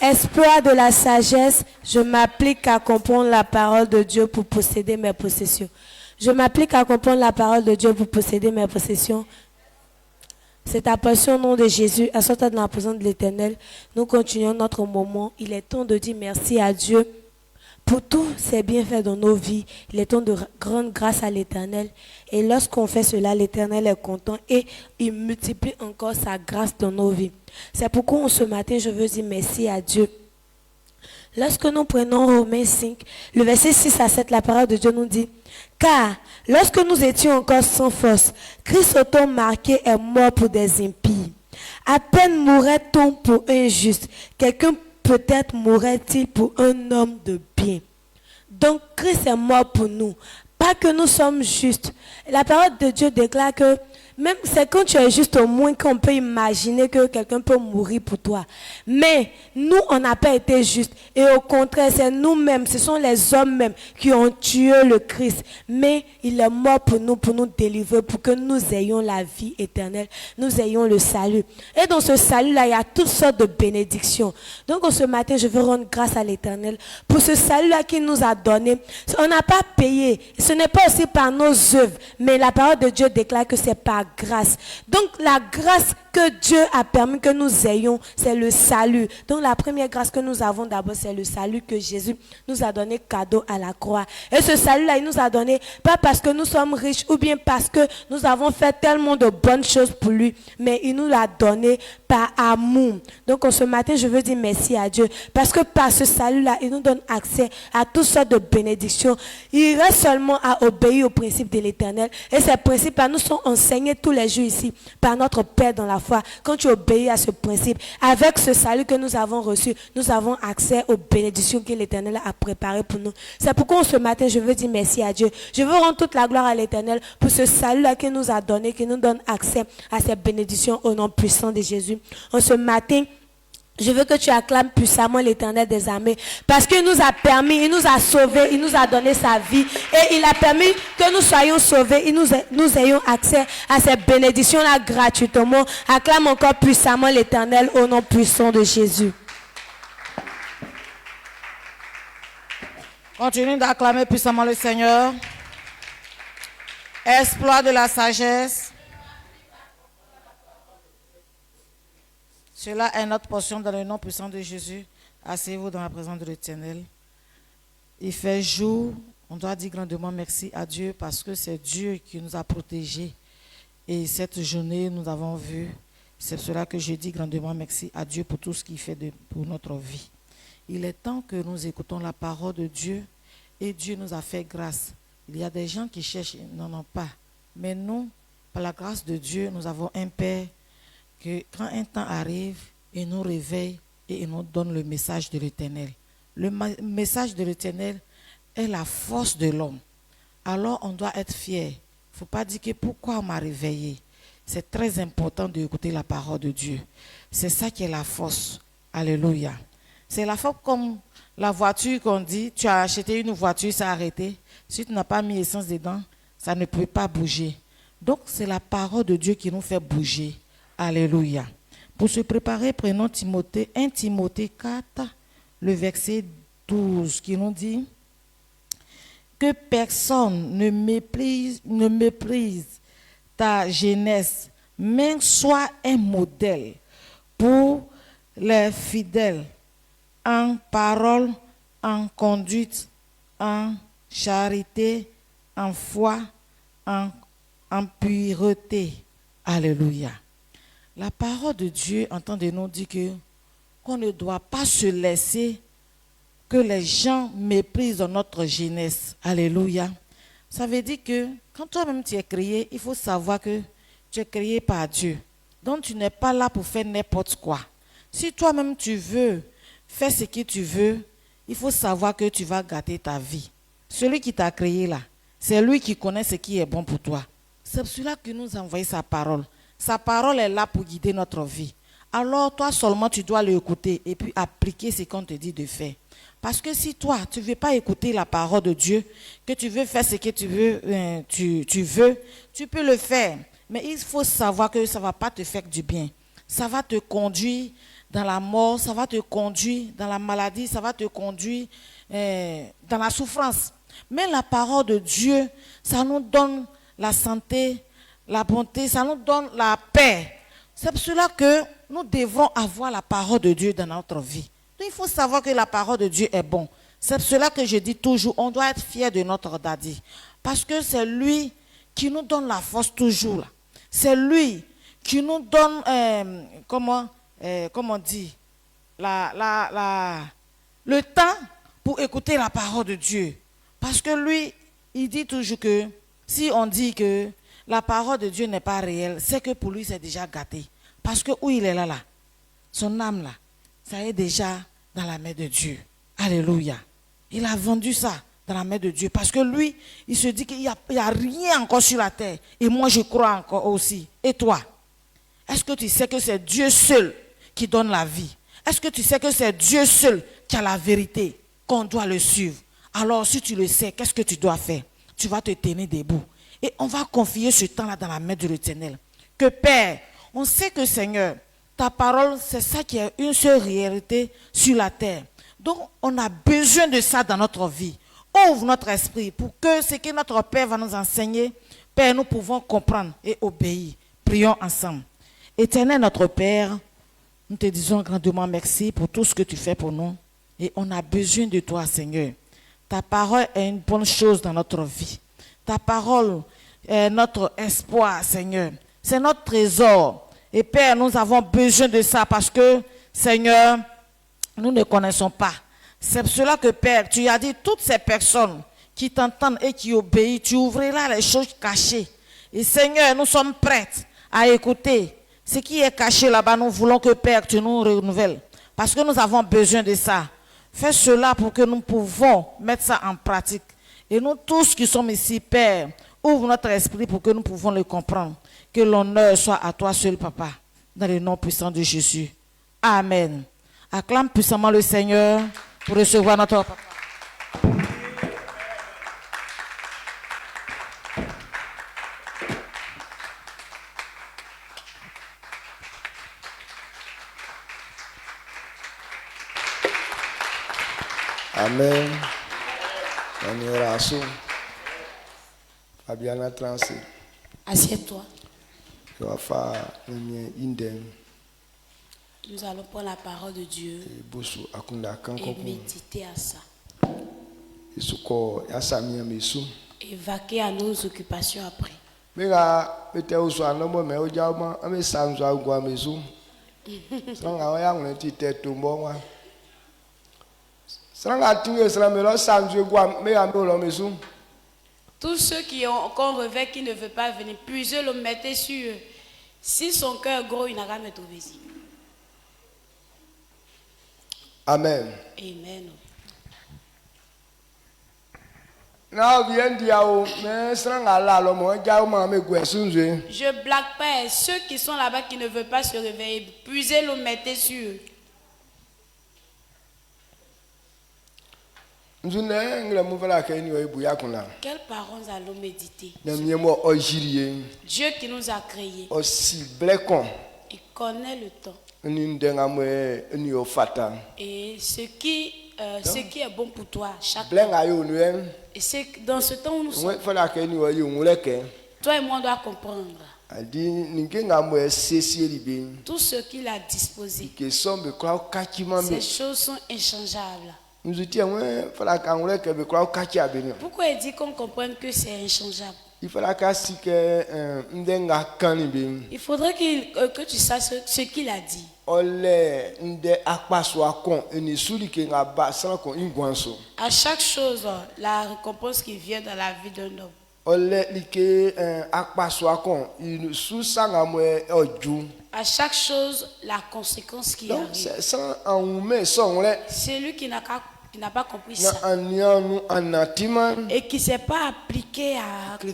Exploit de la sagesse, je m'applique à comprendre la parole de Dieu pour posséder mes possessions. Je m'applique à comprendre la parole de Dieu pour posséder mes possessions. C'est ta passion au nom de Jésus. Assois-toi dans la présence de l'Éternel. Nous continuons notre moment. Il est temps de dire merci à Dieu pour tous ses bienfaits dans nos vies. Il est temps de rendre grâce à l'Éternel. Et lorsqu'on fait cela, l'Éternel est content et il multiplie encore sa grâce dans nos vies. C'est pourquoi ce matin, je veux dire merci à Dieu. Lorsque nous prenons Romains 5, le verset 6 à 7, la parole de Dieu nous dit: car lorsque nous étions encore sans force, Christ auto-marqué est mort pour des impies. À peine mourrait-on pour un juste. Quelqu'un peut-être mourrait-il pour un homme de bien. Donc Christ est mort pour nous. Pas que nous sommes justes. La parole de Dieu déclare que même c'est quand tu es juste au moins qu'on peut imaginer que quelqu'un peut mourir pour toi. Mais nous, on n'a pas été justes. Et au contraire, c'est nous-mêmes, ce sont les hommes même qui ont tué le Christ. Mais il est mort pour nous délivrer, pour que nous ayons la vie éternelle, nous ayons le salut. Et dans ce salut-là, il y a toutes sortes de bénédictions. Donc ce matin, je veux rendre grâce à l'Éternel pour ce salut-là qu'il nous a donné. On n'a pas payé. Ce n'est pas aussi par nos œuvres, mais la parole de Dieu déclare que c'est par grâce. Donc la grâce que Dieu a permis que nous ayons, c'est le salut. Donc la première grâce que nous avons d'abord, c'est le salut que Jésus nous a donné cadeau à la croix. Et ce salut-là, il nous a donné pas parce que nous sommes riches ou bien parce que nous avons fait tellement de bonnes choses pour lui, mais il nous l'a donné par amour. Donc ce matin, je veux dire merci à Dieu parce que par ce salut-là, il nous donne accès à toutes sortes de bénédictions. Il reste seulement à obéir aux principes de l'Éternel. Et ces principes-là nous sont enseignés tous les jours ici par notre Père dans la foi. Quand tu obéis à ce principe, avec ce salut que nous avons reçu, nous avons accès aux bénédictions que l'Éternel a préparées pour nous. C'est pourquoi ce matin, je veux dire merci à Dieu. Je veux rendre toute la gloire à l'Éternel pour ce salut-là qu'il nous a donné, qui nous donne accès à ces bénédictions au nom puissant de Jésus. En ce matin, je veux que tu acclames puissamment l'Éternel des armées parce qu'il nous a permis, il nous a sauvés, il nous a donné sa vie et il a permis que nous soyons sauvés et nous ayons accès à ces bénédictions-là gratuitement. Acclame encore puissamment l'Éternel au nom puissant de Jésus. Continue d'acclamer puissamment le Seigneur. Exploit de la sagesse. Cela est notre portion dans le nom puissant de Jésus. Asseyez-vous dans la présence de l'Éternel. Il fait jour. On doit dire grandement merci à Dieu parce que c'est Dieu qui nous a protégés. Et cette journée, nous avons vu. C'est cela que je dis grandement merci à Dieu pour tout ce qu'il fait pour notre vie. Il est temps que nous écoutons la parole de Dieu et Dieu nous a fait grâce. Il y a des gens qui cherchent et n'en ont pas. Mais nous, par la grâce de Dieu, nous avons un Père que quand un temps arrive, il nous réveille et il nous donne le message de l'Éternel. Le message de l'Éternel est la force de l'homme. Alors on doit être fier. Il ne faut pas dire que pourquoi on m'a réveillé. C'est très important d'écouter la parole de Dieu. C'est ça qui est la force. Alléluia. C'est la force comme la voiture qu'on dit, tu as acheté une voiture, ça a arrêté. Si tu n'as pas mis essence dedans, ça ne peut pas bouger. Donc c'est la parole de Dieu qui nous fait bouger. Alléluia. Pour se préparer, prenons Timothée, 1 Timothée 4, le verset 12, qui nous dit que personne ne méprise ta jeunesse, mais sois un modèle pour les fidèles en parole, en conduite, en charité, en foi, en pureté. Alléluia. La parole de Dieu entend de nous dire qu'on ne doit pas se laisser que les gens méprisent notre jeunesse. Alléluia. Ça veut dire que quand toi-même tu es créé, il faut savoir que tu es créé par Dieu. Donc tu n'es pas là pour faire n'importe quoi. Si toi-même tu veux faire ce que tu veux, il faut savoir que tu vas gâter ta vie. Celui qui t'a créé là, c'est lui qui connaît ce qui est bon pour toi. C'est pour cela qu'il nous a envoyé sa parole. Sa parole est là pour guider notre vie. Alors toi seulement tu dois l'écouter et puis appliquer ce qu'on te dit de faire. Parce que si toi, tu ne veux pas écouter la parole de Dieu, que tu veux faire ce que tu veux, tu peux le faire. Mais il faut savoir que ça ne va pas te faire du bien. Ça va te conduire dans la mort, ça va te conduire dans la maladie, ça va te conduire dans la souffrance. Mais la parole de Dieu, ça nous donne la santé, la bonté, ça nous donne la paix. C'est pour cela que nous devons avoir la parole de Dieu dans notre vie. Il faut savoir que la parole de Dieu est bonne. C'est pour cela que je dis toujours, on doit être fier de notre daddy. Parce que c'est lui qui nous donne la force toujours. C'est lui qui nous donne, comment on dit, le temps pour écouter la parole de Dieu. Parce que lui, il dit toujours que si on dit que la parole de Dieu n'est pas réelle, c'est que pour lui c'est déjà gâté. Parce que où il est là, son âme là, ça est déjà dans la main de Dieu. Alléluia. Il a vendu ça dans la main de Dieu. Parce que lui, il se dit qu'il n'y a rien encore sur la terre. Et moi, je crois encore aussi. Et toi? Est-ce que tu sais que c'est Dieu seul qui donne la vie? Est-ce que tu sais que c'est Dieu seul qui a la vérité, qu'on doit le suivre? Alors, si tu le sais, qu'est-ce que tu dois faire? Tu vas te tenir debout. Et on va confier ce temps-là dans la main de l'Éternel. Que Père, on sait que Seigneur, ta parole, c'est ça qui est une seule réalité sur la terre. Donc, on a besoin de ça dans notre vie. Ouvre notre esprit pour que ce que notre Père va nous enseigner, Père, nous pouvons comprendre et obéir. Prions ensemble. Éternel notre Père, nous te disons grandement merci pour tout ce que tu fais pour nous. Et on a besoin de toi, Seigneur. Ta parole est une bonne chose dans notre vie. Ta parole est notre espoir, Seigneur. C'est notre trésor. Et Père, nous avons besoin de ça parce que, Seigneur, nous ne connaissons pas. C'est pour cela que, Père, tu as dit toutes ces personnes qui t'entendent et qui obéissent, tu ouvriras les choses cachées. Et Seigneur, nous sommes prêts à écouter. Ce qui est caché là-bas, nous voulons que, Père, tu nous renouvelles. Parce que nous avons besoin de ça. Fais cela pour que nous pouvons mettre ça en pratique. Et nous tous qui sommes ici, Père, ouvre notre esprit pour que nous pouvons le comprendre. Que l'honneur soit à toi seul, Papa, dans le nom puissant de Jésus. Amen. Acclame puissamment le Seigneur pour recevoir notre Papa. Amen. Fabiana Transi. Assieds-toi. Wafa indem. Nous allons prendre la parole de Dieu Bosu akunda et kanko. méditer à ça. Isuko yasami misu. Et vaquer à nos occupations après. Mega bete usu anomo me ojama ame sanzu agwa misu. Sanga waya ngeti tetumbo wa. Sanga tinge slamelo sanzu gwa mega melo misu. Tous ceux qui ont encore rêvé qui ne veulent pas venir, puisez le mettez sur eux. Si son cœur est gros, il n'a qu'à mettre au visible. Amen. Amen. Na bien diao me sanga la lo mo jaw ma me gwesunzu. Je blague pas. Ceux qui sont là-bas qui ne veulent pas se réveiller, puisez le mettez sur eux. Nzune ngle mu fala ke ni o ibuya kunla. Quelles paroles allons méditer? Na miemo o jirie. Dieu qui nous a créés, O si blekon. il connaît le temps. Ni ndenga mwe ni o fata. Et ce qui est bon pour toi, chaque Blenga yo nuen. Et c'est dans ce temps où nous sommes, Mwe fala ke ni o yi nwuleke. toi et moi, on doit comprendre Adi ningenga mwe sesi libe. tout ce qu'il a disposé. Que sombe kwa kachima me. Ces choses sont inchangeables. Nzuti mwe fala ka nwuleke be kwa kachi abeni. Pourquoi il dit qu'on comprenne que c'est inchangeable? Il fala ka sike ndenga kanibe. Il faudrait que tu saches ce qu'il a dit. Ole nde akpaso akon eni suri ke nga ba san kon ingwanso. À chaque chose, la récompense qui vient dans la vie d'un homme. Ole like akpaso akon inu su sanga mwe oju. À chaque chose, la conséquence qui Donc arrive. c'est sans enoume son le C'est lui qui n'a pas compris na ça. anianu anatima Et qui ne s'est pas appliqué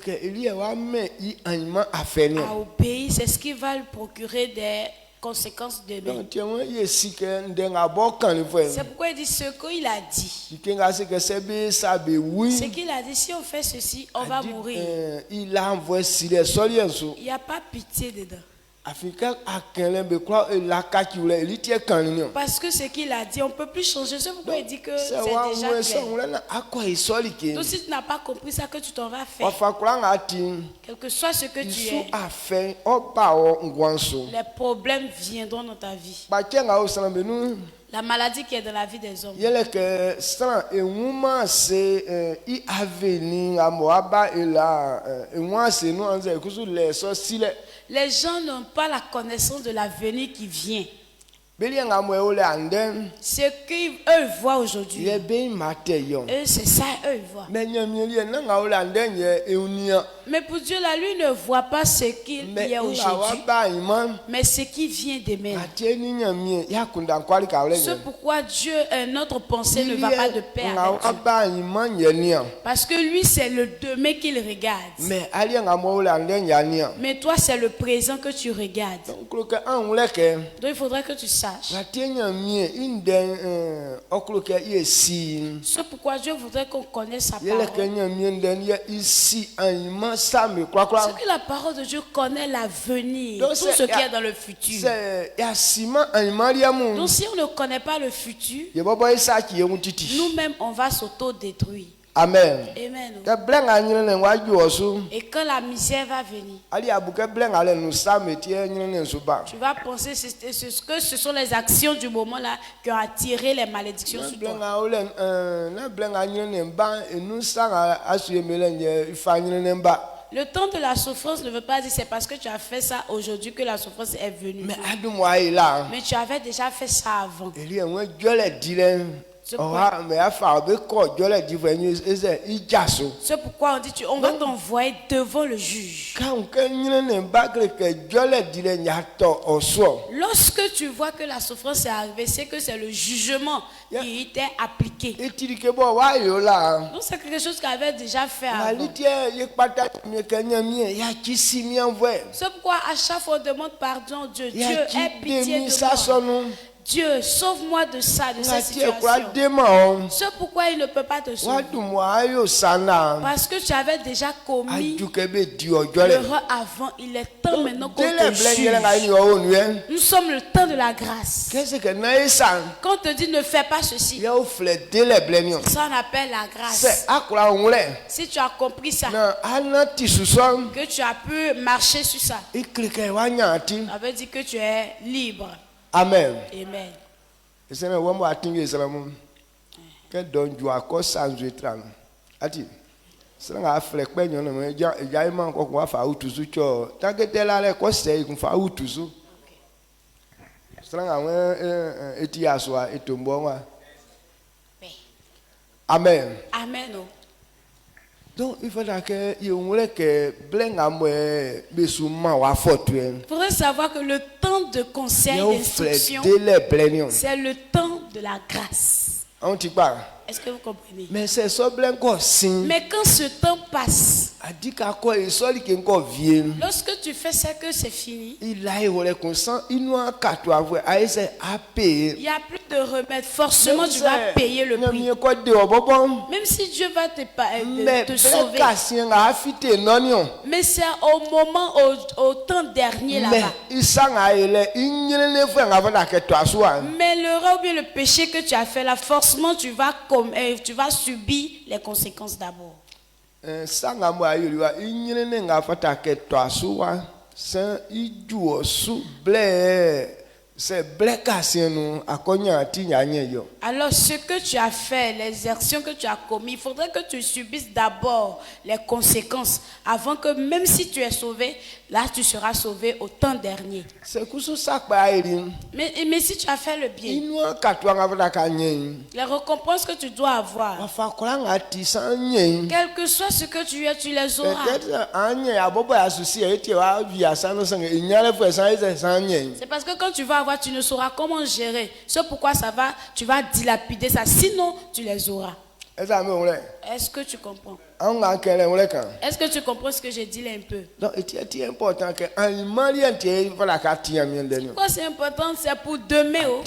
que eli wa me i anima afeni. à obéir. C'est ce qui va lui procurer des conséquences demain. Donc tiens ye sike ndenga bokan le foi. C'est pourquoi il dit ce qu'il a dit. Ikenga sike sebe sabe oui. Ce qu'il a dit, si on fait ceci, on va mourir. Il envoie si les solienso. Il n'y a pas pitié dedans. Africain akenle be kwa la kaki ule eli tie kanini. Parce que ce qu'il a dit, on ne peut plus changer. C'est pourquoi il dit que c'est C'est wa déjà mwe clair. son le na akwa isoli ke. Donc si tu n'as pas compris ça, que tu t'en vas faire, Ofa kuranga ati quel que soit ce que tu isu es, afen oba o ngwanso. les problèmes viendront dans ta vie. Ba kenga o san be nu. La maladie qui est dans la vie des hommes. Yele que sans enuma c'est i avenir amoaba et là moi c'est nous on sait que sur les sorciers Les gens n'ont pas la connaissance de l'avenir qui vient. beli nga mo ole anden Ce qu'eux voient aujourd'hui, ye be maté yon eux, c'est ça, eux ils voient. mais nyamieli na nga ole anden ye eunia Mais pour Dieu, là, lui ne voit pas ce qu'il mais y a aujourd'hui, ba imam mais ce qui vient demain. atie ni nyamie ya kunda kwali ka ole C'est pourquoi Dieu, notre pensée ne va pas de pair avec Dieu. ba imam ye nia Parce que lui, c'est le demain qu'il regarde. mais ali nga mo ole anden ya nia Mais toi, c'est le présent que tu regardes. donc que an ole ke Donc il faudrait que tu saches. atie nyamie inden okloke ye si C'est pourquoi Dieu voudrait qu'on connaisse sa yele parole. kenya mienden ya ici anima sami kwa C'est que la parole de Dieu connaît l'avenir, Donc, tout c'est- ce qui est dans le futur. c'est ya sima anima liamu Donc si on ne connaît pas le futur, ye bobo isa ki ye titi nous-mêmes, on va s'auto-détruire. amen Amen. ke blenga nyine ne wa ju osu Et quand la misère va venir, ali abuke blenga le nu sami tie nyine ne suba tu vas penser que ce sont les actions du moment là qui ont attiré les malédictions sur toi. blenga ole na blenga nyine ne ba enu sanga asu ye mele nye ifa nyine ne ba Le temps de la souffrance ne veut pas dire c'est parce que tu as fait ça aujourd'hui que la souffrance est venue. mais adu mo ai la Mais tu avais déjà fait ça avant. eli enwe jole dile oha me afa be ko jole di venyu eze ijaso C'est pourquoi on dit on va t'envoyer devant le juge. kan ke nyine ne ba ke jole dile nyato oso Lorsque tu vois que la souffrance est arrivée, c'est que c'est le jugement qui était appliqué. etiri ke bo wa yo la Donc c'est quelque chose qu'il avait déjà fait na avant. litie ye kpata mi ke nyamie ya kisi mi envoie C'est pourquoi à chaque fois on demande pardon Dieu. Dieu, ya aie ki pitié demi de sa moi. sonu Dieu, sauve-moi de ça, de na cette tie kwa situation. dema on C'est pourquoi il ne peut pas te wa sauver. du mo ayo sana Parce que tu avais déjà commis aju ke be di ojole l'erreur avant. Il est temps maintenant qu'on dele te blengele nga juge. ni o nuen Nous sommes le temps de la grâce. qu'est-ce que na esa Quand on te dit ne fais pas ceci, ya o fle dele blenio ça on appelle la se grâce. akura onle Si tu as compris ça, na anati suson que tu as pu marcher sur ça, iklike wa nyati ça veut dire que tu es libre. Amen. Amen. Et c'est un homme à tingé Salamon. Que donne du accord sans étrange. Ati. C'est un flec peignon, mais il y a un manque de quoi faire tout ce que. Tant que t'es là, quoi c'est qu'on fait tout ça. C'est un étiassoir et tombon. Amen. Amen. Oh. Donc, il faudra que Il faudrait savoir que le temps de conseil, d'instruction, c'est le temps de la grâce. Est-ce que vous comprenez? Mais c'est ça, mais quand ce temps passe, lorsque tu fais ça que c'est fini, il n'y a plus de remède. Forcément, tu vas payer le prix. Même si Dieu va te sauver. Mais c'est au moment, au temps dernier là-bas. Mais l'erreur ou bien le péché que tu as fait là, forcément, tu vas subir les conséquences d'abord. Alors, ce que tu as fait, les actions que tu as commises, il faudrait que tu subisses d'abord les conséquences avant que, même si tu es sauvé, là tu seras sauvé au temps dernier. Mais si tu as fait le bien, les récompenses que tu dois avoir, quel que soit ce que tu as, tu les auras. C'est parce que quand tu vas avoir, tu ne sauras comment gérer. C'est pourquoi tu vas dilapider ça. Sinon, tu les auras. Est-ce que tu comprends? Est-ce que tu comprends ce que j'ai dit là un peu? Donc, c'est important que pourquoi c'est important? C'est pour demain.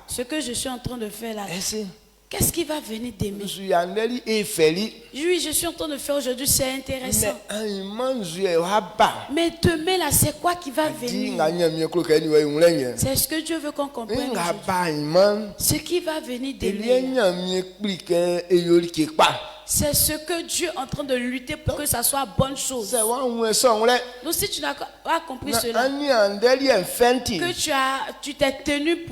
Ce que je suis en train de faire là. Qu'est-ce qui va venir demain? Oui, je suis en train de faire aujourd'hui, c'est intéressant. Mais demain là, c'est quoi qui va venir? C'est ce que Dieu veut qu'on comprenne. Ce qui va venir demain, c'est ce que Dieu est en train de lutter pour que ça soit bonne chose. Donc si tu n'as pas compris cela, que tu t'es tenu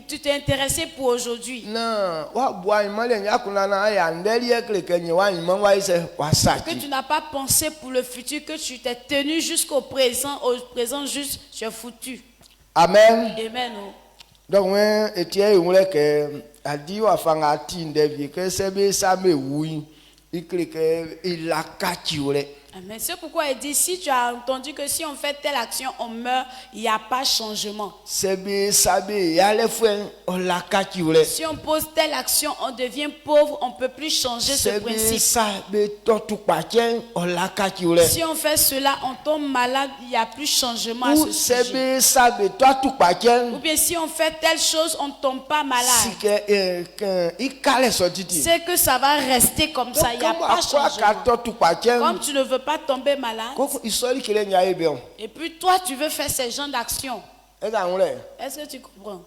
tu t'es intéressé pour aujourd'hui, que tu n'as pas pensé pour le futur, que tu t'es tenu jusqu'au présent, juste tu es foutu. Amen. Amen. Donc, adi wa fanga tinde vi que sebe sabe oui il la katiole. Amen. C'est pourquoi il dit, si tu as entendu que si on fait telle action, on meurt, il n'y a pas changement. Si on pose telle action, on devient pauvre, on ne peut plus changer ce principe. Si on fait cela, on tombe malade, il n'y a plus changement à ce sujet. Ou bien si on fait telle chose, on ne tombe pas malade. C'est que ça va rester comme ça, il n'y a pas changement. Comme tu ne veux pas tomber malade, et puis toi tu veux faire ce genre d'action. Est-ce que tu comprends?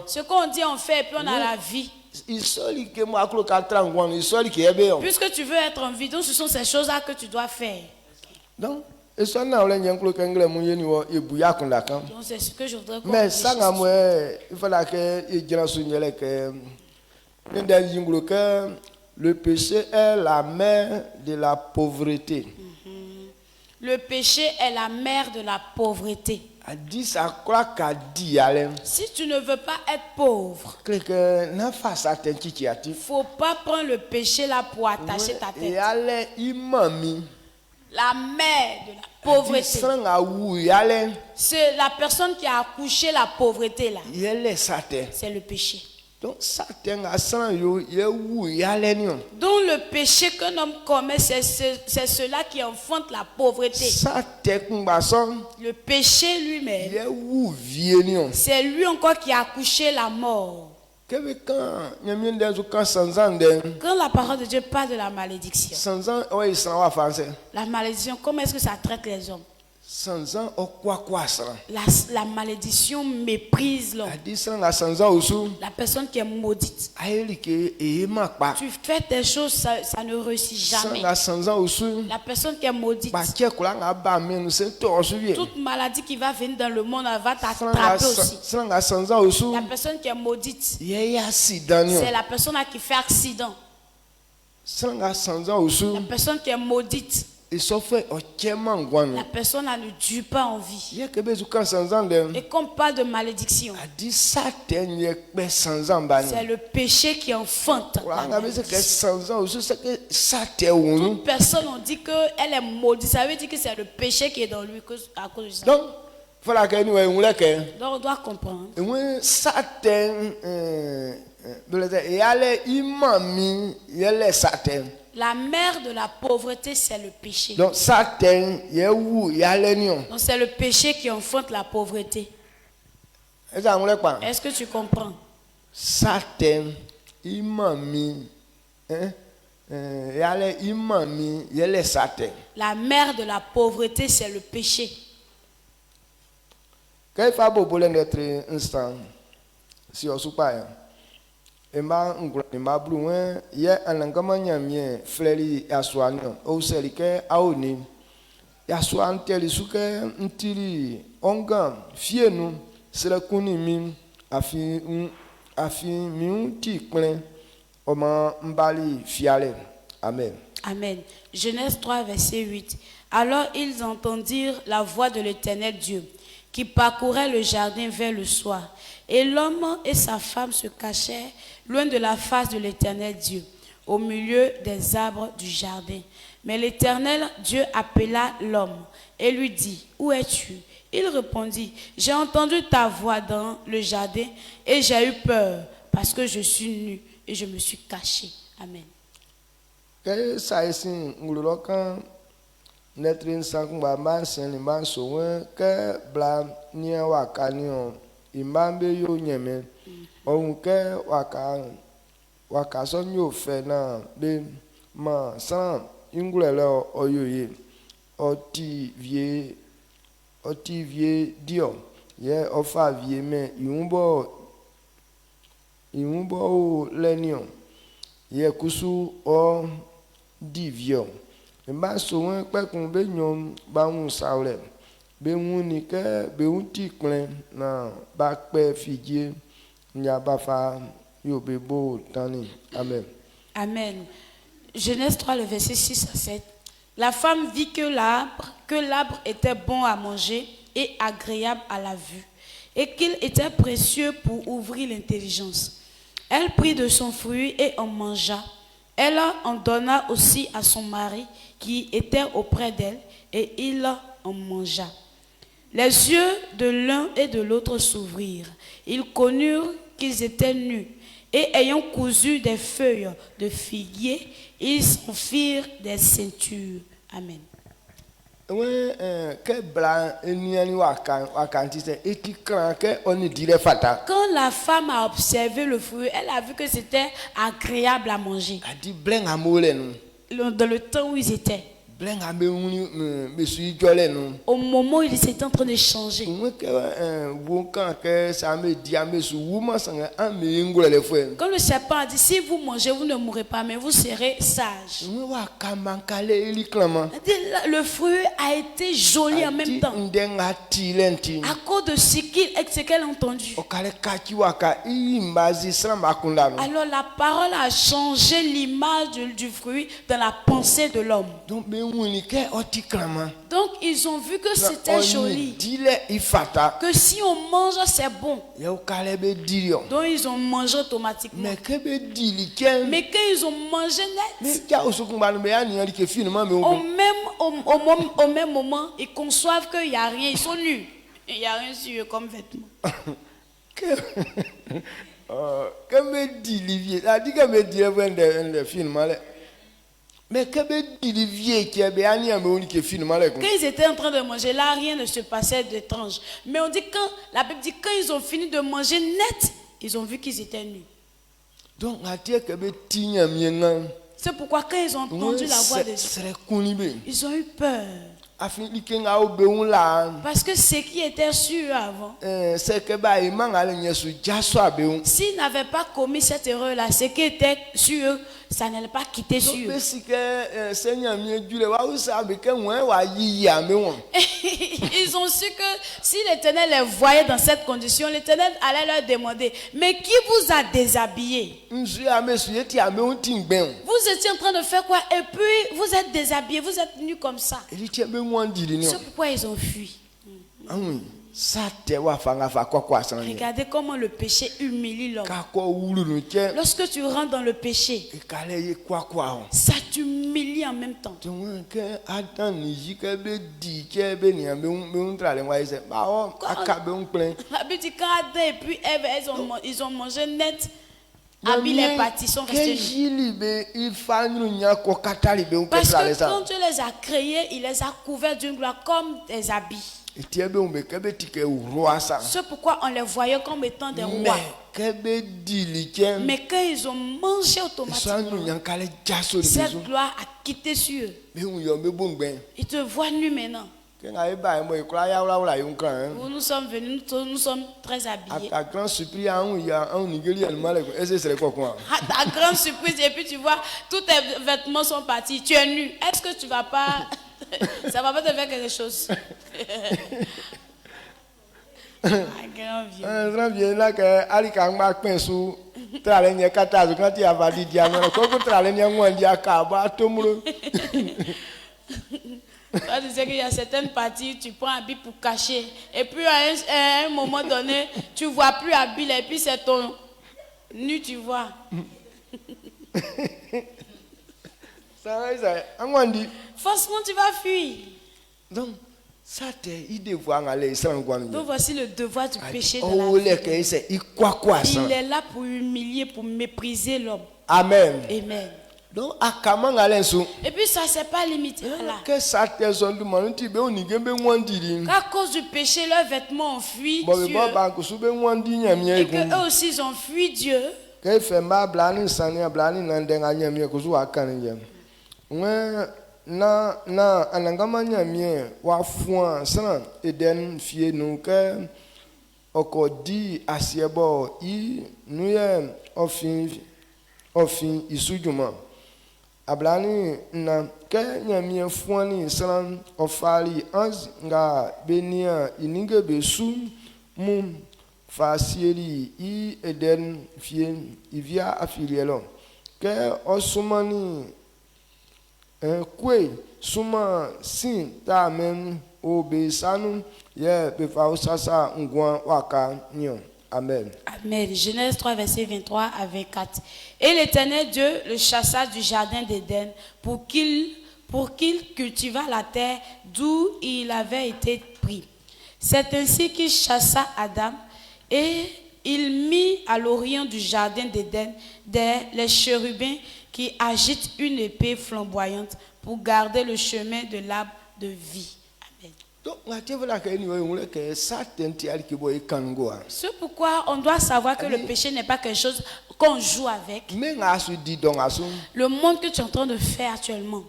Ce qu'on dit on fait et puis on a la vie. Puisque tu veux être en vie, donc ce sont ces choses-là que tu dois faire. Donc c'est ce que je voudrais qu'on mais ça il faudra que le péché est la mère de la pauvreté. Le péché est la mère de la pauvreté. Si tu ne veux pas être pauvre, il ne faut pas prendre le péché là pour attacher ta tête. La mère de la pauvreté, c'est la personne qui a accouché la pauvreté là. C'est le péché. Donc le péché qu'un homme commet, c'est cela qui enfante la pauvreté. Le péché lui-même, c'est lui encore qui a accouché la mort. Quand la parole de Dieu parle de la malédiction, la malédiction, comment est-ce que ça traite les hommes? sanzan okwakwasra. La malédiction méprise l'homme. Adi sanga sanzan usu. La personne qui est maudite. Ayelike emakpa. Tu fais des choses, ça ne réussit jamais. Sanga sanzan usu. La personne qui est maudite. Bakia kulanga ba menu se torsuye. Toute maladie qui va venir dans le monde, elle va t'attraper aussi. Sanga sanzan usu. La personne qui est maudite, Yeye accident. c'est la personne qui fait accident. Sanga sanzan usu. La personne qui est maudite, Isofe okemangwanu. la personne elle ne dure pas en vie. Yekebe zuka sanzan dem. Et comme pas de malédiction, Adi saten yekbe sanzan bani. c'est le péché qui enfante. la Kulanga bese ke malédiction. sanzan usu se ke sate wunu. Toute personne, on dit qu'elle est maudite. Ça veut dire que c'est le péché qui est dans lui à cause de ça. Donc, fala ke ni we nwuleke. Donc on doit comprendre. Ewe saten belete yale imami yele saten. La mère de la pauvreté, c'est le péché. Donc saten yewu yale nion. Donc c'est le péché qui enfante la pauvreté. Eza nwulekpa. Est-ce que tu comprends? Saten imami yale imami yele saten. La mère de la pauvreté, c'est le péché. Kai fa bo bolen d'être instant si osupa ya. Emba ngula emba bluwen ye anangama nyamie fleri aswanio o selike aoni ya swan teli suke ntiri onga fienu sele kuni mi afi mi ti plen oma mbali fiale. Amen. Amen. Genèse 3, verset 8. Alors ils entendirent la voix de l'Éternel Dieu qui parcourait le jardin vers le soir. Et l'homme et sa femme se cachèrent loin de la face de l'Éternel Dieu, au milieu des arbres du jardin. Mais l'Éternel Dieu appela l'homme et lui dit, « Où es-tu » Il répondit, « J'ai entendu ta voix dans le jardin et j'ai eu peur parce que je suis nu et je me suis caché. » Amen. Kai sa isin ngulokan netrin sankba man sen man sowen ke bla ni waka ni on imambe yo nyeme ohun ke waka so ni o fe na be ma san ingulele oyoye oti vie dio ye ofa vie me iwunbo o lenion ye kusu o divio mba so won pekun be nyom ba won saure be won ni ke be won ti klen na ba pe fidie nya ba fa yo be bo tani. Amen. Amen. Genèse 3, le verset 6 à 7. La femme vit que l'arbre était bon à manger et agréable à la vue, et qu'il était précieux pour ouvrir l'intelligence. Elle prit de son fruit et en mangea. Elle en donna aussi à son mari qui était auprès d'elle, et il en mangea. Les yeux de l'un et de l'autre s'ouvrirent. Ils connurent qu'ils étaient nus, et ayant cousu des feuilles de figuier, ils s'en firent des ceintures. Amen. Ke bla eniani waka ntise eti kran ke oni dire fata. Quand la femme a observé le fruit, elle a vu que c'était agréable à manger. Adi bleng amole nu. Dans le temps où ils étaient, Bleng abe wuni me sui jole nu. au moment où ils étaient en train de changer. Mwe ke wo kan ke sa me di ame su wuma sanga ame ngulele fwe. Quand le serpent a dit, si vous mangez, vous ne mourrez pas, mais vous serez sages. Mwe waka mankale eli klama. Elle a dit, le fruit a été joli en même temps. Ndenga tilenti. À cause de ce qu'elle a entendu. Okale kachi waka imbazi samba kundano. Alors la parole a changé l'image du fruit dans la pensée de l'homme. Donc be wuni ke oti klama. Donc ils ont vu que c'était joli. Dile ifata. Que si on mange, c'est bon. Yo kale be dirio. Donc ils ont mangé automatiquement. Mais que be dili ken. Mais quand ils ont mangé Mais net, kia osukumba no be ani ali ke finalement me au même moment, ils conçoivent qu'il n'y a rien. Ils sont nus. Il n'y a rien sur eux comme vêtements. Que me dit Olivier? A dit que me dit le film malais. Mais que me dit Olivier qui est bien ni me que film malais. Quand ils étaient en train de manger, là, rien ne se passait d'étrange. Mais on dit la Bible dit quand ils ont fini de manger net, ils ont vu qu'ils étaient nus. Donc a dit que me tinya mienga. C'est pourquoi quand ils ont entendu la voix de Dieu, ils ont eu peur. afi likenga obeun la Parce que ce qui était sûr avant, c'est que ba imanga le nyesu jaso abeun s'ils n'avaient pas commis cette erreur-là, ce qui était sûr, ça n'allait pas quitter sûr. besike seigneur mi dule wa usa be ke won wa yiyi ameun Ils ont su que si l'Éternel les voyait dans cette condition, l'Éternel allait leur demander, mais qui vous a déshabillé? nzu amesu yeti ameun tingben Vous étiez en train de faire quoi? Et puis vous êtes déshabillé, vous êtes venus comme ça. eli che be won diri ni C'est pourquoi ils ont fui. sa te wa fanga fa kwa san ni Regardez comment le péché humilie l'homme. ka ko wulu nu che Lorsque tu rentres dans le péché, e kale ye kwa on ça t'humilie en même temps. to won ke atan ni yi ke be di che be ni ameun tra le wa ise ba o aka be un plein La Bible dit quand Adam et puis Ève, ils ont mangé net, habillés les parties sont restés nus. Parce que quand Dieu les a créés, il les a couverts d'une gloire comme des habits. C'est pourquoi on les voyait comme étant des rois. Mais quand ils ont mangé automatiquement, cette gloire a quitté sur eux. Ils te voient nus maintenant. Nous sommes venus, nous sommes très habillés. À ta grande surprise, et puis tu vois, tous tes vêtements sont partis. Tu es nu. Est-ce que tu vas pas... Ça va pas te faire quelque chose. Grand vieux. Toi, tu sais qu'il y a certaines parties, tu prends un habit pour cacher. Et puis à un moment donné, tu ne vois plus habit. Et puis c'est ton nu, tu vois. Forcément, tu vas fuir. Donc voici le devoir du péché de la vie. Il est là pour humilier, pour mépriser l'homme. Amen. Amen. Donc, et puis ça s'est pas limité à là. À cause du péché, leurs vêtements ont fui Dieu. Et qu'eux aussi ils ont fui Dieu. Ablani na ke nyamie fuani sran ofali ans nga benia ininge besu mum fasieli I eden fie ivia afilielo ke osumani kwe suma sin ta men obesanu ye befa sasa ngwan waka nyon. Amen. Amen. Genèse 3, verset 23 à 24. Et l'Éternel Dieu le chassa du jardin d'Éden pour qu'il cultivât la terre d'où il avait été pris. C'est ainsi qu'il chassa Adam et il mit à l'orient du jardin d'Éden les chérubins qui agitent une épée flamboyante pour garder le chemin de l'arbre de vie. C'est pourquoi on doit savoir que le péché n'est pas quelque chose qu'on joue avec. Le monde que tu es en train de faire actuellement.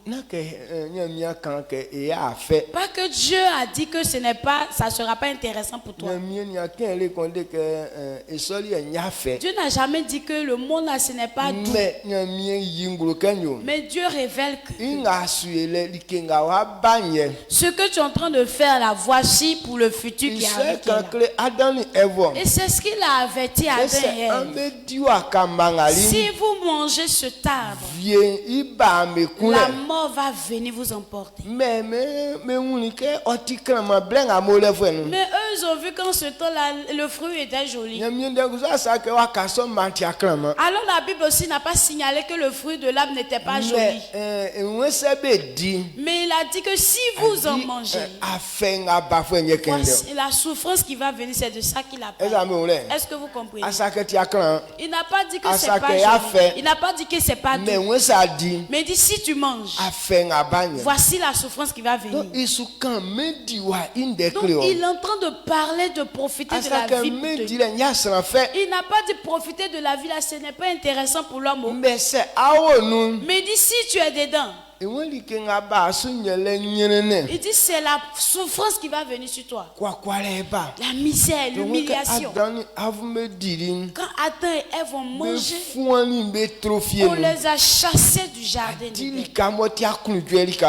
Pas que Dieu a dit que ça ne sera pas intéressant pour toi. Dieu n'a jamais dit que le monde là ce n'est pas doux. Mais Dieu révèle que ce que tu es en train de faire là, voici pour le futur qui arrive. Et c'est ce qu'il a averti à Adam et Ève. Si vous mangez cet arbre, la mort va venir vous emporter. Mais eux, ils ont vu qu'en ce temps-là, le fruit était joli. Alors la Bible aussi n'a pas signalé que le fruit de l'arbre n'était pas joli. Mais il a dit que si vous en mangez, voici la souffrance qui va venir, c'est de ça qu'il a parlé. Est-ce que vous comprenez? Il n'a pas dit que c'est pas joli. Il n'a pas dit que c'est pas doux. Mais il dit si tu manges, voici la souffrance qui va venir. Donc il est en train de parler de profiter de la vie. Il n'a pas dit profiter de la vie là, ce n'est pas intéressant pour l'homme. Mais il dit si tu es dedans, Il dit c'est la souffrance qui va venir sur toi. La misère, l'humiliation. Quand Adam et Ève vont manger, on les a chassés du jardin d'Éden.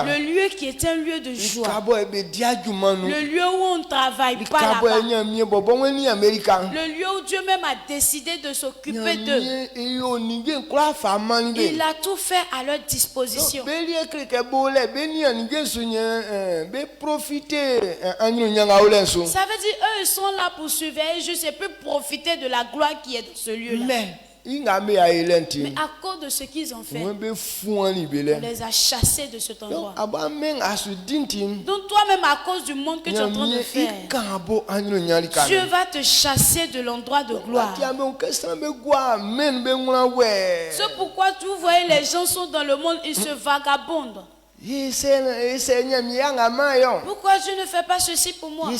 Le lieu qui est un lieu de joie. Le lieu où on ne travaille pas là-bas. Le lieu où Dieu même a décidé de s'occuper d'eux. Il a tout fait à leur disposition. Ça veut dire eux ils sont là pour surveiller juste et puis profiter de la gloire qui est dans ce lieu-là. Mais à cause de ce qu'ils ont fait, on les a chassés de cet endroit. Donc toi-même, à cause du monde que tu es en train de faire, Dieu va te chasser de l'endroit de gloire. C'est pourquoi tu vois les gens sont dans le monde, ils se vagabondent. Pourquoi Dieu ne fait pas ceci pour moi? On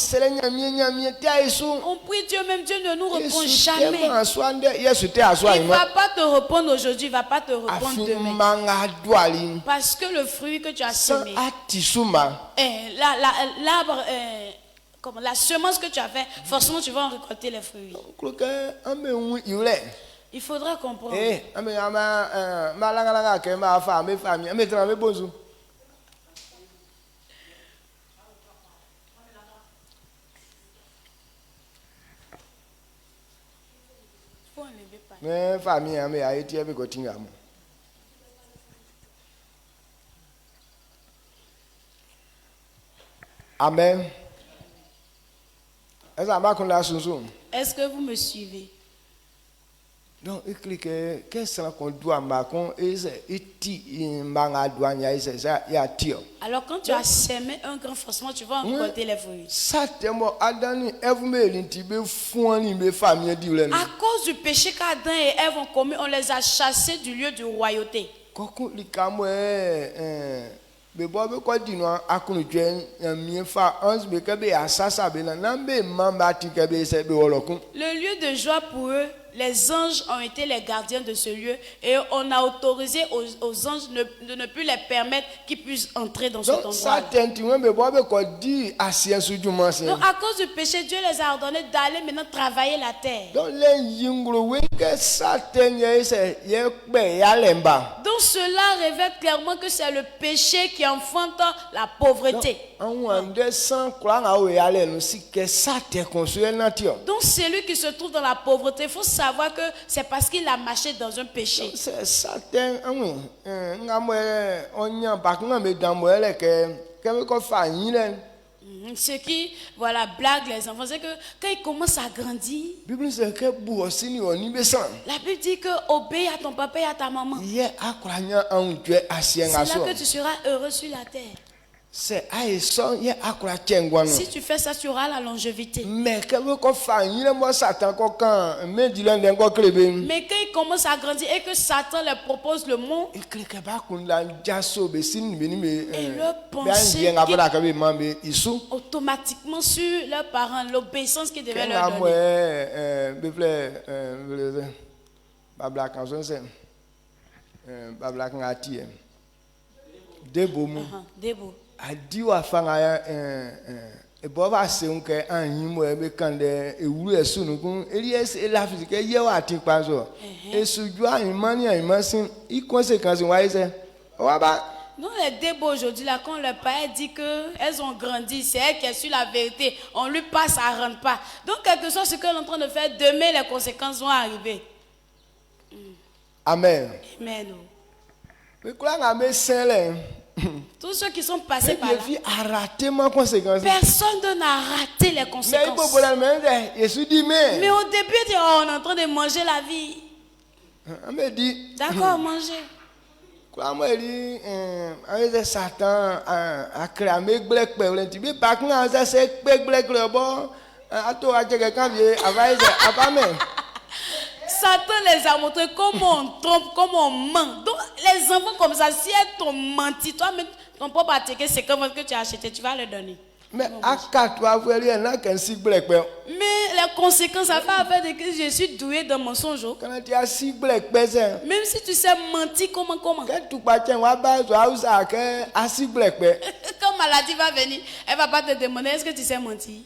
prie Dieu, même Dieu ne nous répond jamais. Il ne va pas te répondre aujourd'hui, il ne va pas te répondre demain. Parce que le fruit que tu as semé, l'arbre, la semence que tu as fait, forcément tu vas en récolter les fruits. Il faudra comprendre. Amen. Est-ce que vous me suivez? Donc, alors quand tu as semé un grand, forcément tu vas en récolter les fruits. À cause du péché qu'Adam et Ève ont commis, on les a chassés du lieu de royauté. Le lieu de joie pour eux, les anges ont été les gardiens de ce lieu et on a autorisé aux anges de ne plus les permettre qu'ils puissent entrer dans cet endroit. Donc à cause du péché, Dieu les a ordonné d'aller maintenant travailler la terre. Donc cela révèle clairement que c'est le péché qui enfante la pauvreté. Donc celui qui se trouve dans la pauvreté, il faut savoir que c'est parce qu'il a marché dans un péché. Ce qui, voilà, blague les enfants, c'est que quand ils commencent à grandir, la Bible dit que obéis à ton papa et à ta maman. C'est là que tu seras heureux sur la terre. Si tu fais ça, tu auras la longévité. Mais quand il commence à grandir et que Satan leur propose le monde, et leur pensée automatiquement sur leurs parents, l'obéissance qu'ils devaient leur donner. Debo. Adiwa fanga Ebova seunke anhimo ebekande ewuru esunukun elies elafisike yewa atinpazo esuju ahimani ahimasin inconséquence waise waba. Non, les débats aujourd'hui, là, quand le père dit qu'elles ont grandi, c'est elle qui a su la vérité, on lui passe, ça ne rentre pas. Donc, quelque chose, ce qu'elle est en train de faire, demain, les conséquences vont arriver. Amen. Amen. Tous ceux qui sont passés par là, personne n'a raté les conséquences. Mais au début, on est en train de manger la vie. D'accord, manger. Satan les a montré comment on trompe, comment on ment. Donc, les enfants comme ça, si elles t'ont menti, toi, même ton propre article, c'est comme que tu as acheté, tu vas le donner. Mais les les conséquences, ça fait affaire de que je suis doué dans mensonge. Quand tu as si blek pèse. Même si tu sais mentir, comment? Quand tu pas tiens wa ba zo ausa que asi blek pe. Quand maladie va venir, elle va pas te demander est-ce que tu sais mentir.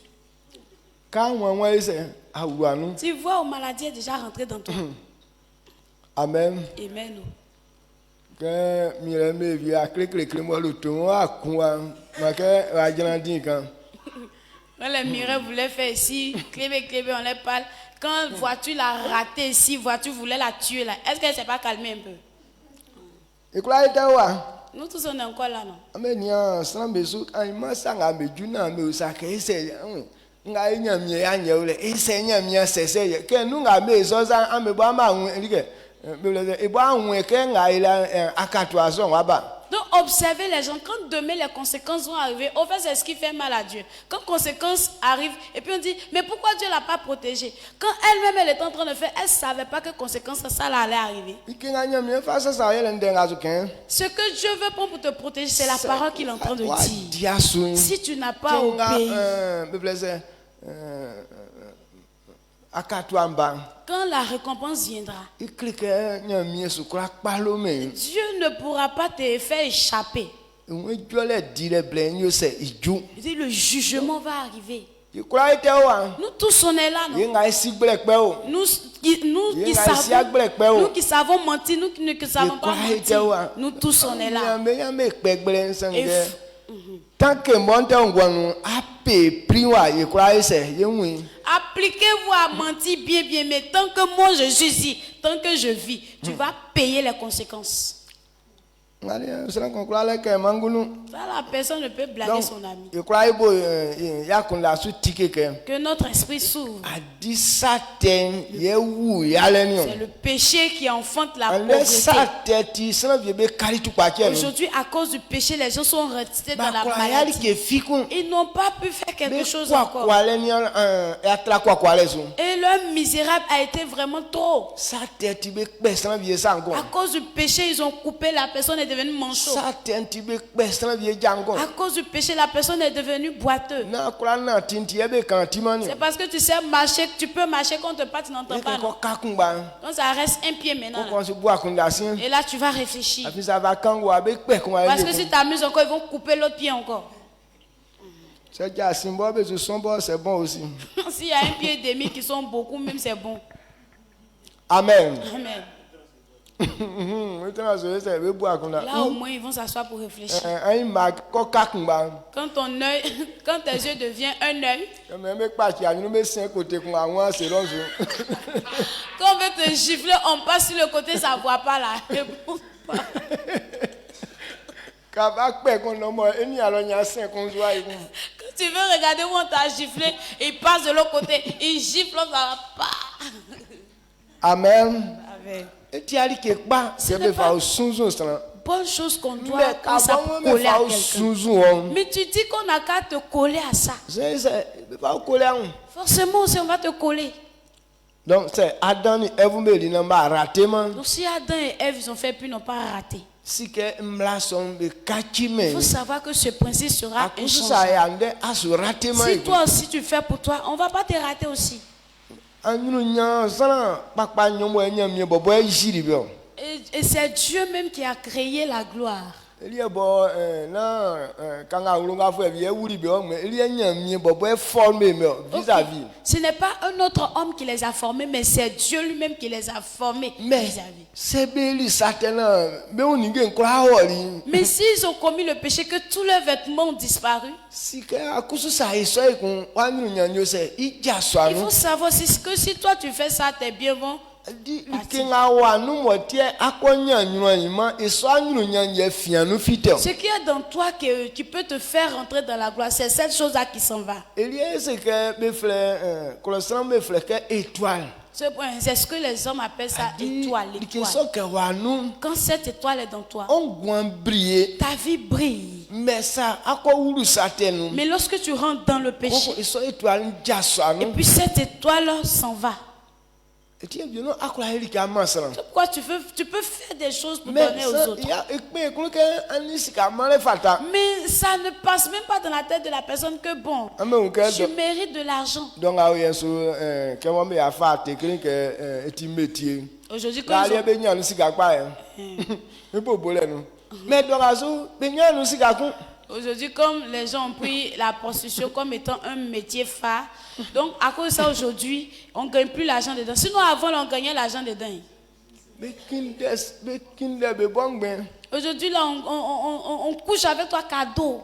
Quand moi c'est awuwa nu. Tu vois, où maladie est déjà rentrée dans toi. Amen. Amen. Que mire me via clic moi le ton a quoi. Ma que va grandi quand. Quand les mireurs voulaient faire ici, cléber, on les parle. Quand voiture l'a raté ici, voiture voulait la tuer là. Est-ce qu'elle s'est pas calmée un peu? Et quoi était wa? Nous tous on est encore là, non? Amenia sans besoin ai ma sanga me juna me usaka ese. Nga enya mi anya ule ese nya mi asese ke nu nga me so za amebo ama hu like. Me le e bo hu ke nga ila akatu aso wa ba. Donc observez les gens, quand demain les conséquences vont arriver, au fait c'est ce qui fait mal à Dieu. Quand conséquences arrivent, et puis on dit, mais pourquoi Dieu ne l'a pas protégée? Quand elle-même elle était en train de faire, elle ne savait pas que conséquences ça allait arriver. Ce que Dieu veut pour te protéger, c'est la parole qu'il est en train de dire. Si tu n'as pas obéi, quand la récompense viendra, Dieu ne pourra pas te faire échapper. Il dit le jugement va arriver. Nous tous on est là, non? Nous qui savons mentir, nous qui ne savons pas mentir, nous tous on est là. Tant que appliquez-vous à mentir bien, mais tant que moi je suis ici, tant que je vis, tu vas payer les conséquences. Ça, la personne ne peut blaguer son ami. Que notre esprit s'ouvre. C'est le péché qui enfante la pauvreté. Aujourd'hui, à cause du péché, les gens sont restés dans la maladie. Ils n'ont pas pu faire quelque chose encore. Et leur misérable a été vraiment trop. À cause du péché, ils ont coupé, la personne est devenue manchot. À cause du péché, la personne est devenue boiteux. C'est parce que tu sais marcher, tu peux marcher quand tu tu n'entends pas. Non? Donc ça reste un pied maintenant. Et là tu vas réfléchir. Parce que si tu amuses encore, ils vont couper l'autre pied encore. C'est bon aussi. S'il y a un pied et demi qui sont beaucoup, même c'est bon. Amen. Amen. Là au moins ils vont s'asseoir pour réfléchir. Quand ton œil, quand tes yeux deviennent un œil, quand on veut te gifler, on passe sur le côté, ça ne voit pas là. Quand tu veux regarder où on t'a giflé, il passe de l'autre côté, il gifle, ça va pas. Amen. Amen. C'est pas bonne chose qu'on doit coller à quelqu'un. Mais tu dis qu'on n'a qu'à te coller à ça. Forcément, si on va te coller. Donc, c'est Adam et Ève raté. Donc, si Adam et Ève ils ont fait puis ils n'ont pas raté. Il faut savoir que ce principe sera inchangeable. Si toi aussi tu fais pour toi, on ne va pas te rater aussi. Et c'est Dieu même qui a créé la gloire. Ce n'est pas un autre homme qui les a formés, mais c'est Dieu lui-même qui les a formés vis-à-vis. Mais s'ils ont commis le péché, que tous leurs vêtements ont disparu, il faut savoir que si toi tu fais ça, tes biens vont. Ce qui est dans toi qui peut te faire rentrer dans la gloire, c'est cette chose-là qui s'en va. C'est ce que les hommes appellent ça étoile. Quand cette étoile est dans toi, ta vie brille. Mais lorsque tu rentres dans le péché, et puis cette étoile s'en va. Et tiens bien non akula elika masran. C'est pourquoi tu peux faire des choses pour Mais donner aux ça autres. il y a que anisika male fata. Mais ça ne passe même pas dans la tête de la personne que bon, Amen que tu mérites de l'argent. donc a yeso que moi me afa te que eti métier. Aujourd'hui, La quand ali be nya anisika pa e bo bolé no. Mais donc azu be nya anisika kun. Aujourd'hui, comme les gens ont pris la prostitution comme étant un métier phare, donc à cause de ça, aujourd'hui, on ne gagne plus l'argent dedans. Sinon, avant, on gagnait l'argent dedans. Aujourd'hui, là, on couche avec toi cadeau.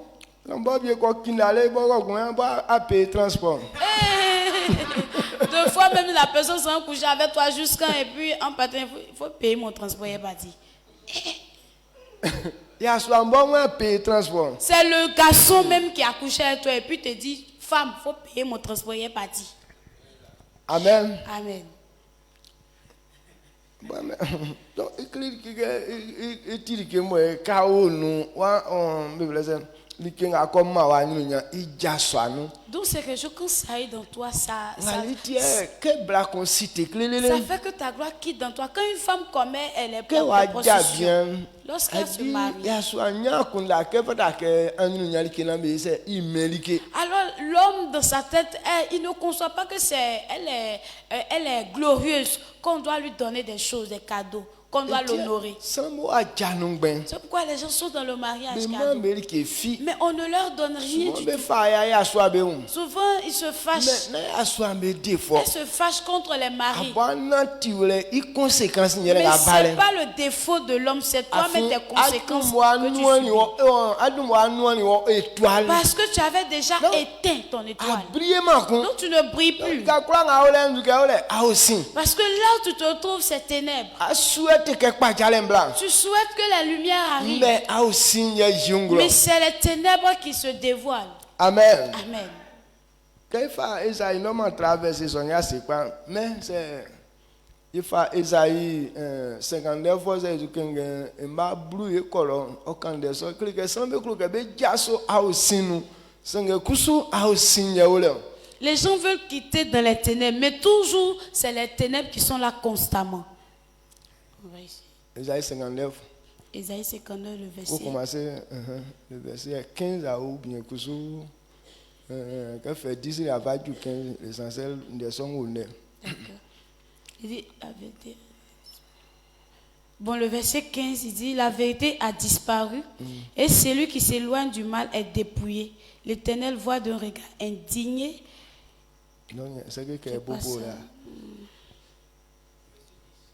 Deux fois, même la personne s'en coucher avec toi jusqu'à et puis en patin, il faut payer mon transport. Il va dire. C'est le garçon même qui a couché avec toi et puis te dit, femme, il faut payer mon transport. Il est parti. Amen. Amen. Donc, donc c'est quelque chose quand ça est dans toi, ça fait que ta gloire quitte dans toi. Quand une femme commet, elle est pleine de prostitution. Lorsqu'elle se marie, alors l'homme dans sa tête, il ne conçoit pas que elle est glorieuse, qu'on doit lui donner des choses, des cadeaux, qu'on doit l'honorer. C'est pourquoi les gens sont dans le mariage cadeau. Mais on ne leur donne rien du tout. Souvent, ils se fâchent. Elles se fâchent contre les maris. Mais ce n'est pas le défaut de l'homme, c'est toi-même tes conséquences que tu subis. Parce que tu avais déjà éteint ton étoile. Donc tu ne brilles plus. Parce que là où tu te retrouves, c'est ténèbres. Tu souhaites que la lumière arrive. Mais c'est les ténèbres qui se dévoilent. Amen. Amen. Mais c'est il faut Esaïe 59 fois et ma brouille colon au camp des sols que ça me croit que jasso a aussi nous sangue kusu a aussi nyaole. Les gens veulent quitter dans les ténèbres, mais toujours c'est les ténèbres qui sont là constamment. Esaïe 59. Esaïe 59 le verset. Vous commencez le verset 15 à ou bien kusu quand fait 10 il a pas du 15 l'essentiel des sons ou ne. D'accord. Il dit la vérité. Bon, le verset 15, il dit la vérité a disparu et celui qui s'éloigne du mal est dépouillé. L'Éternel voit d'un regard indigné. Non, c'est que est beau là.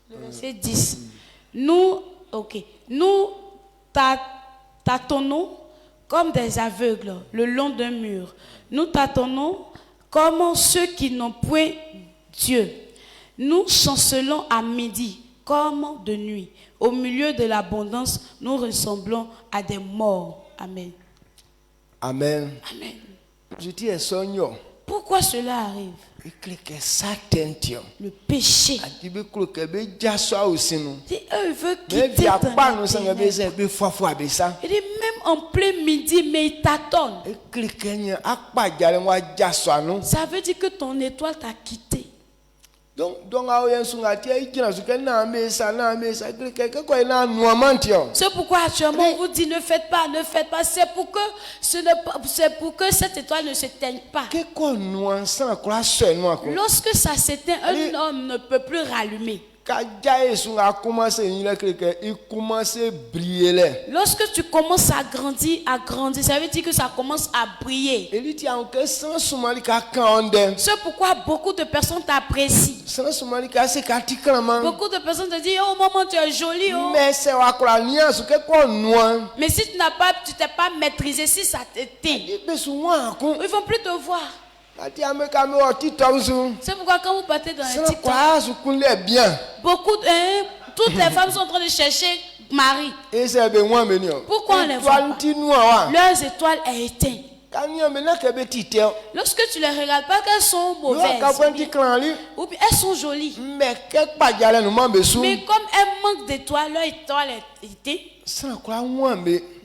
Le verset 10. Nous tâtonnons comme des aveugles le long d'un mur. Nous tâtonnons comme ceux qui n'ont point Dieu. Nous chancelons à midi comme de nuit. Au milieu de l'abondance, nous ressemblons à des morts. Amen. Amen. Amen. Je dis Seigneur. Pourquoi cela arrive? Le péché. Si eux veulent quitter il dit même en plein midi, mais ils t'attendent. Ça veut dire que ton étoile t'a quitté. C'est pourquoi actuellement on vous dit ne faites pas. C'est pour que cette étoile ne s'éteigne pas. Lorsque ça s'éteint, un homme ne peut plus rallumer. Lorsque tu commences à grandir, ça veut dire que ça commence à briller. C'est pourquoi beaucoup de personnes t'apprécient. Beaucoup de personnes te disent, oh maman, tu es jolie. Oh. Mais si tu t'es pas maîtrisé, si ça t'éteint, ils ne vont plus te voir. C'est pourquoi quand vous partez dans les TikTok, toutes les femmes sont en train de chercher mari. Pourquoi on les voit pas? Leurs étoiles sont éteintes. Lorsque tu les regardes pas qu'elles sont mauvaises, ou bien elles sont jolies, mais comme elles manquent d'étoiles, leur étoile est éteinte,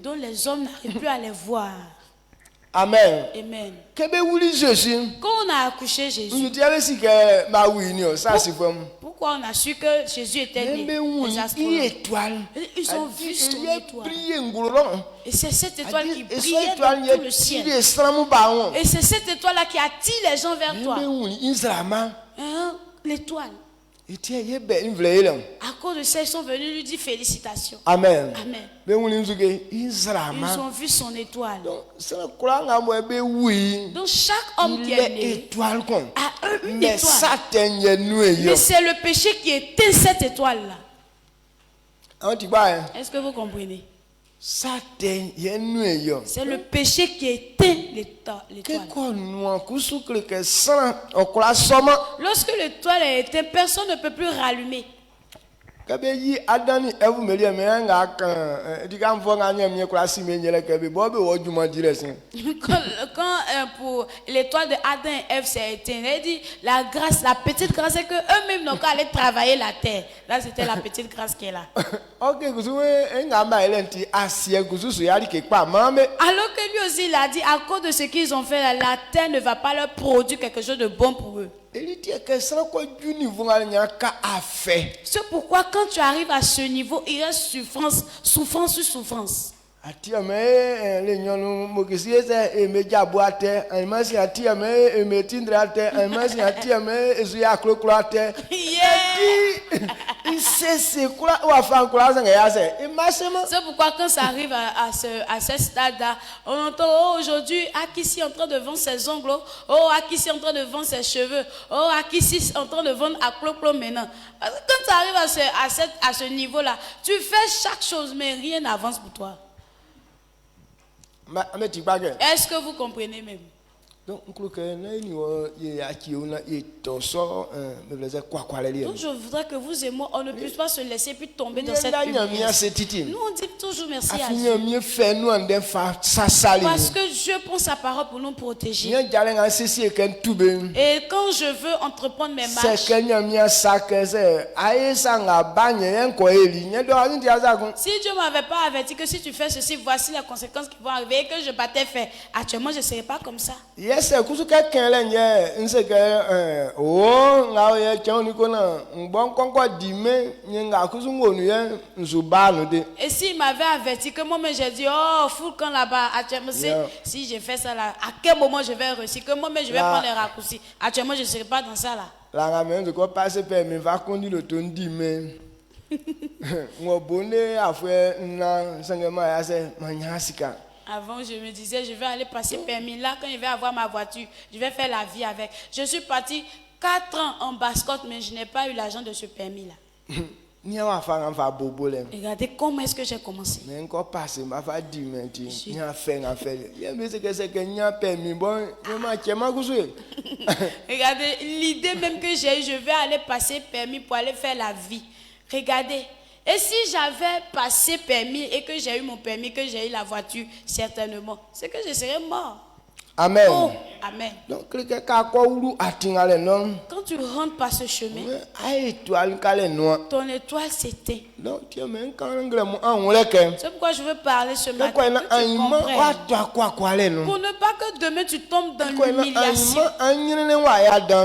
donc les hommes n'arrivent plus à les voir. Amen. Amen. Jésus. Quand on a accouché Jésus, Pourquoi pourquoi on a su que Jésus était né? Les astronomes. Ils ont vu son étoile. Et c'est cette étoile qui brillait dans tout le ciel. Et c'est cette étoile-là qui attire les gens vers toi. Hein? L'étoile. À cause de ça, ils sont venus lui dire félicitations. Amen. Amen. Ils ont vu son étoile. Donc chaque homme qui est né a une étoile. Mais c'est le péché qui éteint cette étoile-là. Est-ce que vous comprenez? C'est le péché qui éteint l'étoile. Lorsque l'étoile est éteinte, personne ne peut plus rallumer. Quand pour l'étoile de Adam et Ève s'est éteinte, il dit la grâce, la petite grâce, c'est que eux-mêmes n'ont qu'à aller travailler la terre. Là, c'était la petite grâce qui est là. Alors que lui aussi, il a dit à cause de ce qu'ils ont fait, la terre ne va pas leur produire quelque chose de bon pour eux. C'est pourquoi quand tu arrives à ce niveau, il y a souffrance, souffrance sur souffrance. C'est pourquoi quand ça arrive à ce stade-là, on entend oh, aujourd'hui Akissi est en train de vendre ses ongles, oh Akissi est en train de vendre ses cheveux, oh Akissi est en train de vendre à Clo-Clo maintenant. Quand tu arrives à ce niveau-là, tu fais chaque chose mais rien n'avance pour toi. Est-ce que vous comprenez même? Donc je voudrais que vous et moi, on ne puisse pas se laisser puis tomber dans cette lumière. Nous on dit toujours merci à Dieu. Parce que Dieu prend sa parole pour nous protéger. Et quand je veux entreprendre mes marches, si Dieu ne m'avait pas averti que si tu fais ceci, voici les conséquences qui vont arriver et que je battais fait, actuellement je ne serais pas comme ça. Et si il m'avait averti que moi-même j'ai dit oh fou quand là-bas actuellement si j'ai fait ça là à quel moment je vais réussir que moi-même je vais prendre les raccourcis actuellement je ne serai pas dans ça là. Avant, je me disais, je vais aller passer permis. Là, quand je vais avoir ma voiture, je vais faire la vie avec. Je suis parti 4 ans en basse-côte, mais je n'ai pas eu l'argent de ce permis-là. Regardez comment est-ce que j'ai commencé. Regardez, l'idée même que j'ai eue, je vais aller passer permis pour aller faire la vie. Regardez. Et si j'avais passé permis et que j'ai eu mon permis, que j'ai eu la voiture, certainement, c'est que je serais mort. Amen. Oh, amen. Donc, quand tu rentres par ce chemin, ton étoile s'éteint. C'est pourquoi je veux parler ce matin. Que tu comprennes. Pour ne pas que demain tu tombes dans l'humiliation.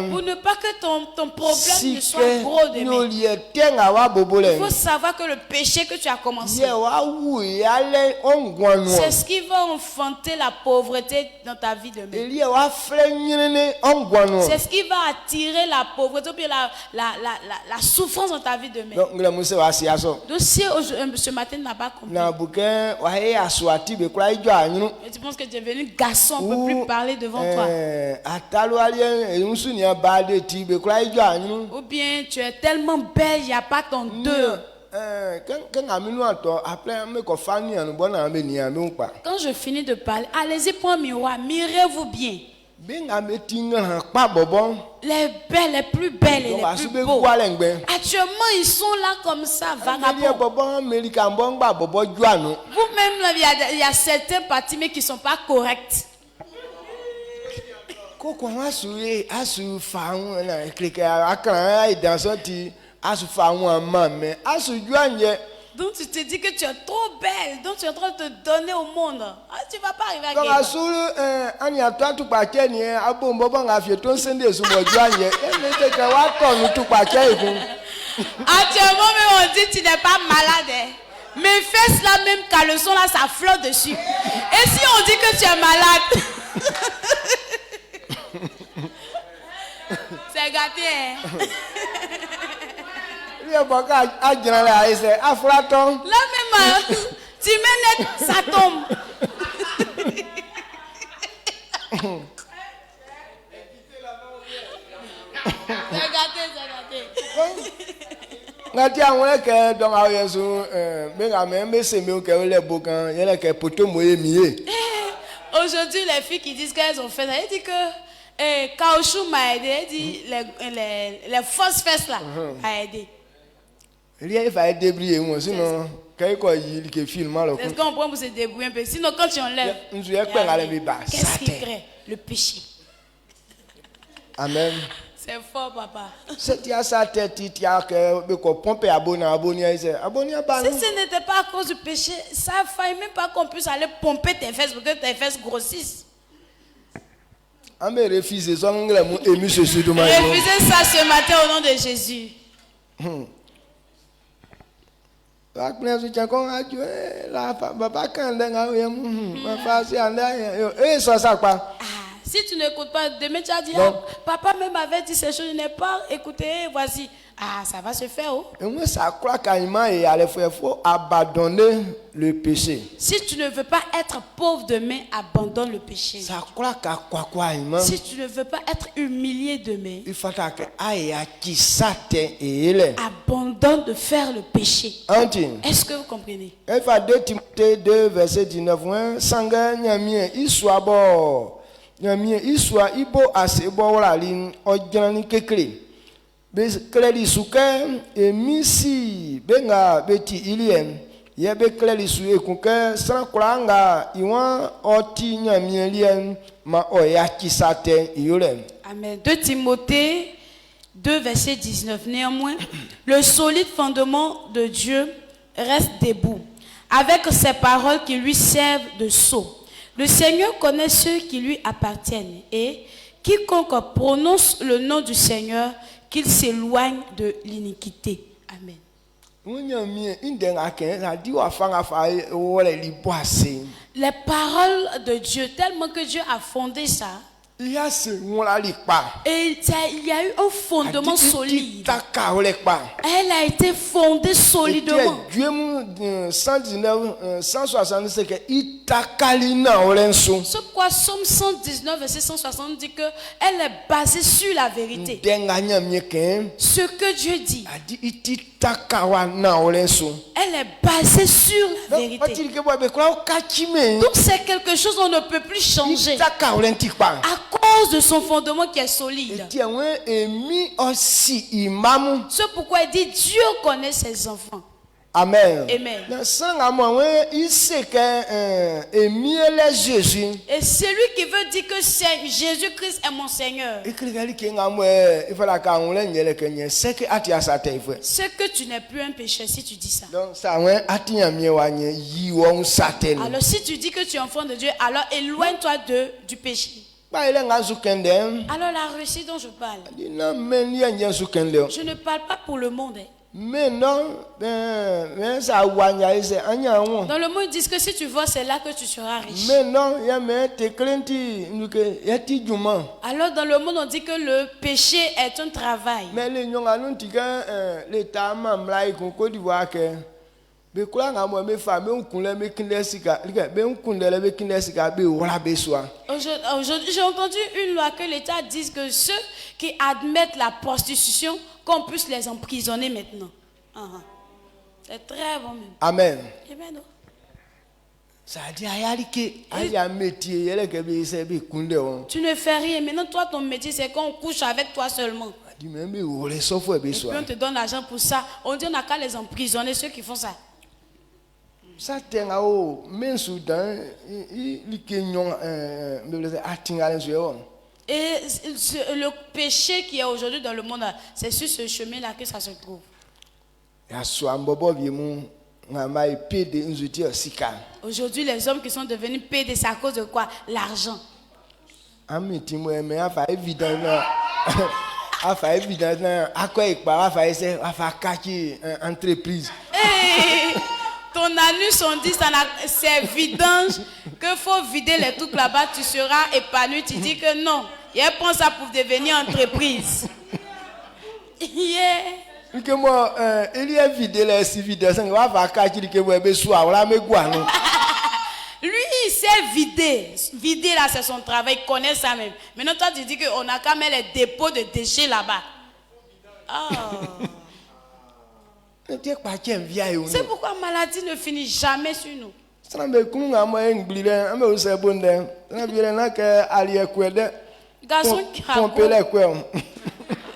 Pour ne pas que ton problème ne soit gros demain. Il faut savoir que le péché que tu as commencé, c'est ce qui va enfanter la pauvreté dans ta vie demain. C'est ce qui va attirer la pauvreté ou la souffrance dans ta vie demain. Donc si ce matin tu n'as pas compris, et tu penses que tu es devenu garçon, on ne peut plus parler devant toi. Ou bien tu es tellement belle, il n'y a pas ton deux. Quand je finis de parler, allez-y pour un miroir, mirez-vous bien. Les belles, les plus belles et les plus beaux. Actuellement, ils sont là comme ça, vagabonds. Vous-même, il y a certains parties mais qui ne sont pas corrects. Donc tu te dis que tu es trop belle, donc tu es en train de te donner au monde. Tu ne vas pas arriver à Actuellement, même on dit tu n'es pas malade. Hein. Mes fesses là, même caleçon là, ça flotte dessus. Et si on dit que tu es malade, c'est gâté. Hein. Là même, tu mets net, ça tombe. C'est gâté. Ngati àwọn ke don awe so me se me ke le bokan yele ke poto moye mié. Aujourd'hui les filles qui disent qu'elles ont fait ça, elles disent que caoutchouc m'a aidé, elles disent les fausses fesses là a aidé. Rien il va débrouiller moi sinon quand il que film alors. Est-ce qu'on prend pour se débrouiller un peu? Sinon quand tu enlèves, qu'est-ce qui crée le péché? Amen. C'est fort, papa. Si ce n'était pas à cause du péché, ça ne faille même pas qu'on puisse aller pomper tes fesses pour que tes fesses grossissent. Refusez ça ce matin au nom de Jésus. Si tu n'écoutes pas, demain tu as dit, ah, papa même avait dit ces choses, je n'ai pas écouté, voici. Ah, ça va se faire. Oh. Ça croit qu'il faut abandonner le péché. Si tu ne veux pas être pauvre demain, abandonne le péché. Ça croit si tu ne veux pas être humilié demain, il faut abandonne de faire le péché. Est-ce que vous comprenez? 2 Timothée 2, verset 19. Il soit bon. Iswa ibo asebo wala ojani kekle be kleli suke emisi benga beti ilien ye be kleli su ekunke san kuranga iwan oti nyamie lien ma oya kisate iole. Amen. 2 Timothée 2 verset 19. Néanmoins, le solide fondement de Dieu reste debout avec ses paroles qui lui servent de sceau. Le Seigneur connaît ceux qui lui appartiennent et quiconque prononce le nom du Seigneur, qu'il s'éloigne de l'iniquité. Amen. Les paroles de Dieu, tellement que Dieu a fondé ça. Et il y a eu un fondement solide. Elle a été fondée solidement. C'est pourquoi Somme 119 verset 160 dit que elle est basée sur la vérité. Ce que Dieu dit, elle est basée sur la vérité. Donc c'est quelque chose qu'on ne peut plus changer. À cause de son fondement qui est solide. C'est pourquoi il dit Dieu connaît ses enfants. Amen. Amen. Et celui qui veut dire que Jésus-Christ est mon Seigneur. C'est que tu n'es plus un pécheur si tu dis ça. Alors si tu dis que tu es enfant de Dieu, alors éloigne-toi du péché. Alors la réussite dont je parle, je ne parle pas pour le monde. Mais non, dans le monde, ils disent que si tu vois, c'est là que tu seras riche. Alors dans le monde, on dit que le péché est un travail. Aujourd'hui, j'ai entendu une loi que l'État dise que ceux qui admettent la prostitution, qu'on puisse les emprisonner maintenant. C'est très bon même. Amen. Amen. Tu ne fais rien. Maintenant, toi, ton métier, c'est qu'on couche avec toi seulement. Et puis on te donne l'argent pour ça. On dit on n'a qu'à les emprisonner, ceux qui font ça. Et le péché qui est aujourd'hui dans le monde, c'est sur ce chemin-là que ça se trouve. Aujourd'hui, les hommes qui sont devenus pédés, c'est à cause de quoi? L'argent. afa évidence na akwa ikpa afa ese afa kachi entreprise. Hey, ton anus on dit c'est vidange que faut vider les trucs là-bas, tu seras épanoui. Tu dis que non, il prend ça pour devenir entreprise. Yeah. Que moi il y a vidé les évidences on va kachi que moi be soir wala me gwa non. Lui, il sait vider. Vider, là, c'est son travail. Il connaît ça même. Maintenant, toi, tu dis qu'on a quand même les dépôts de déchets là-bas. Oh. C'est pourquoi la maladie ne finit jamais sur nous. Garçons qui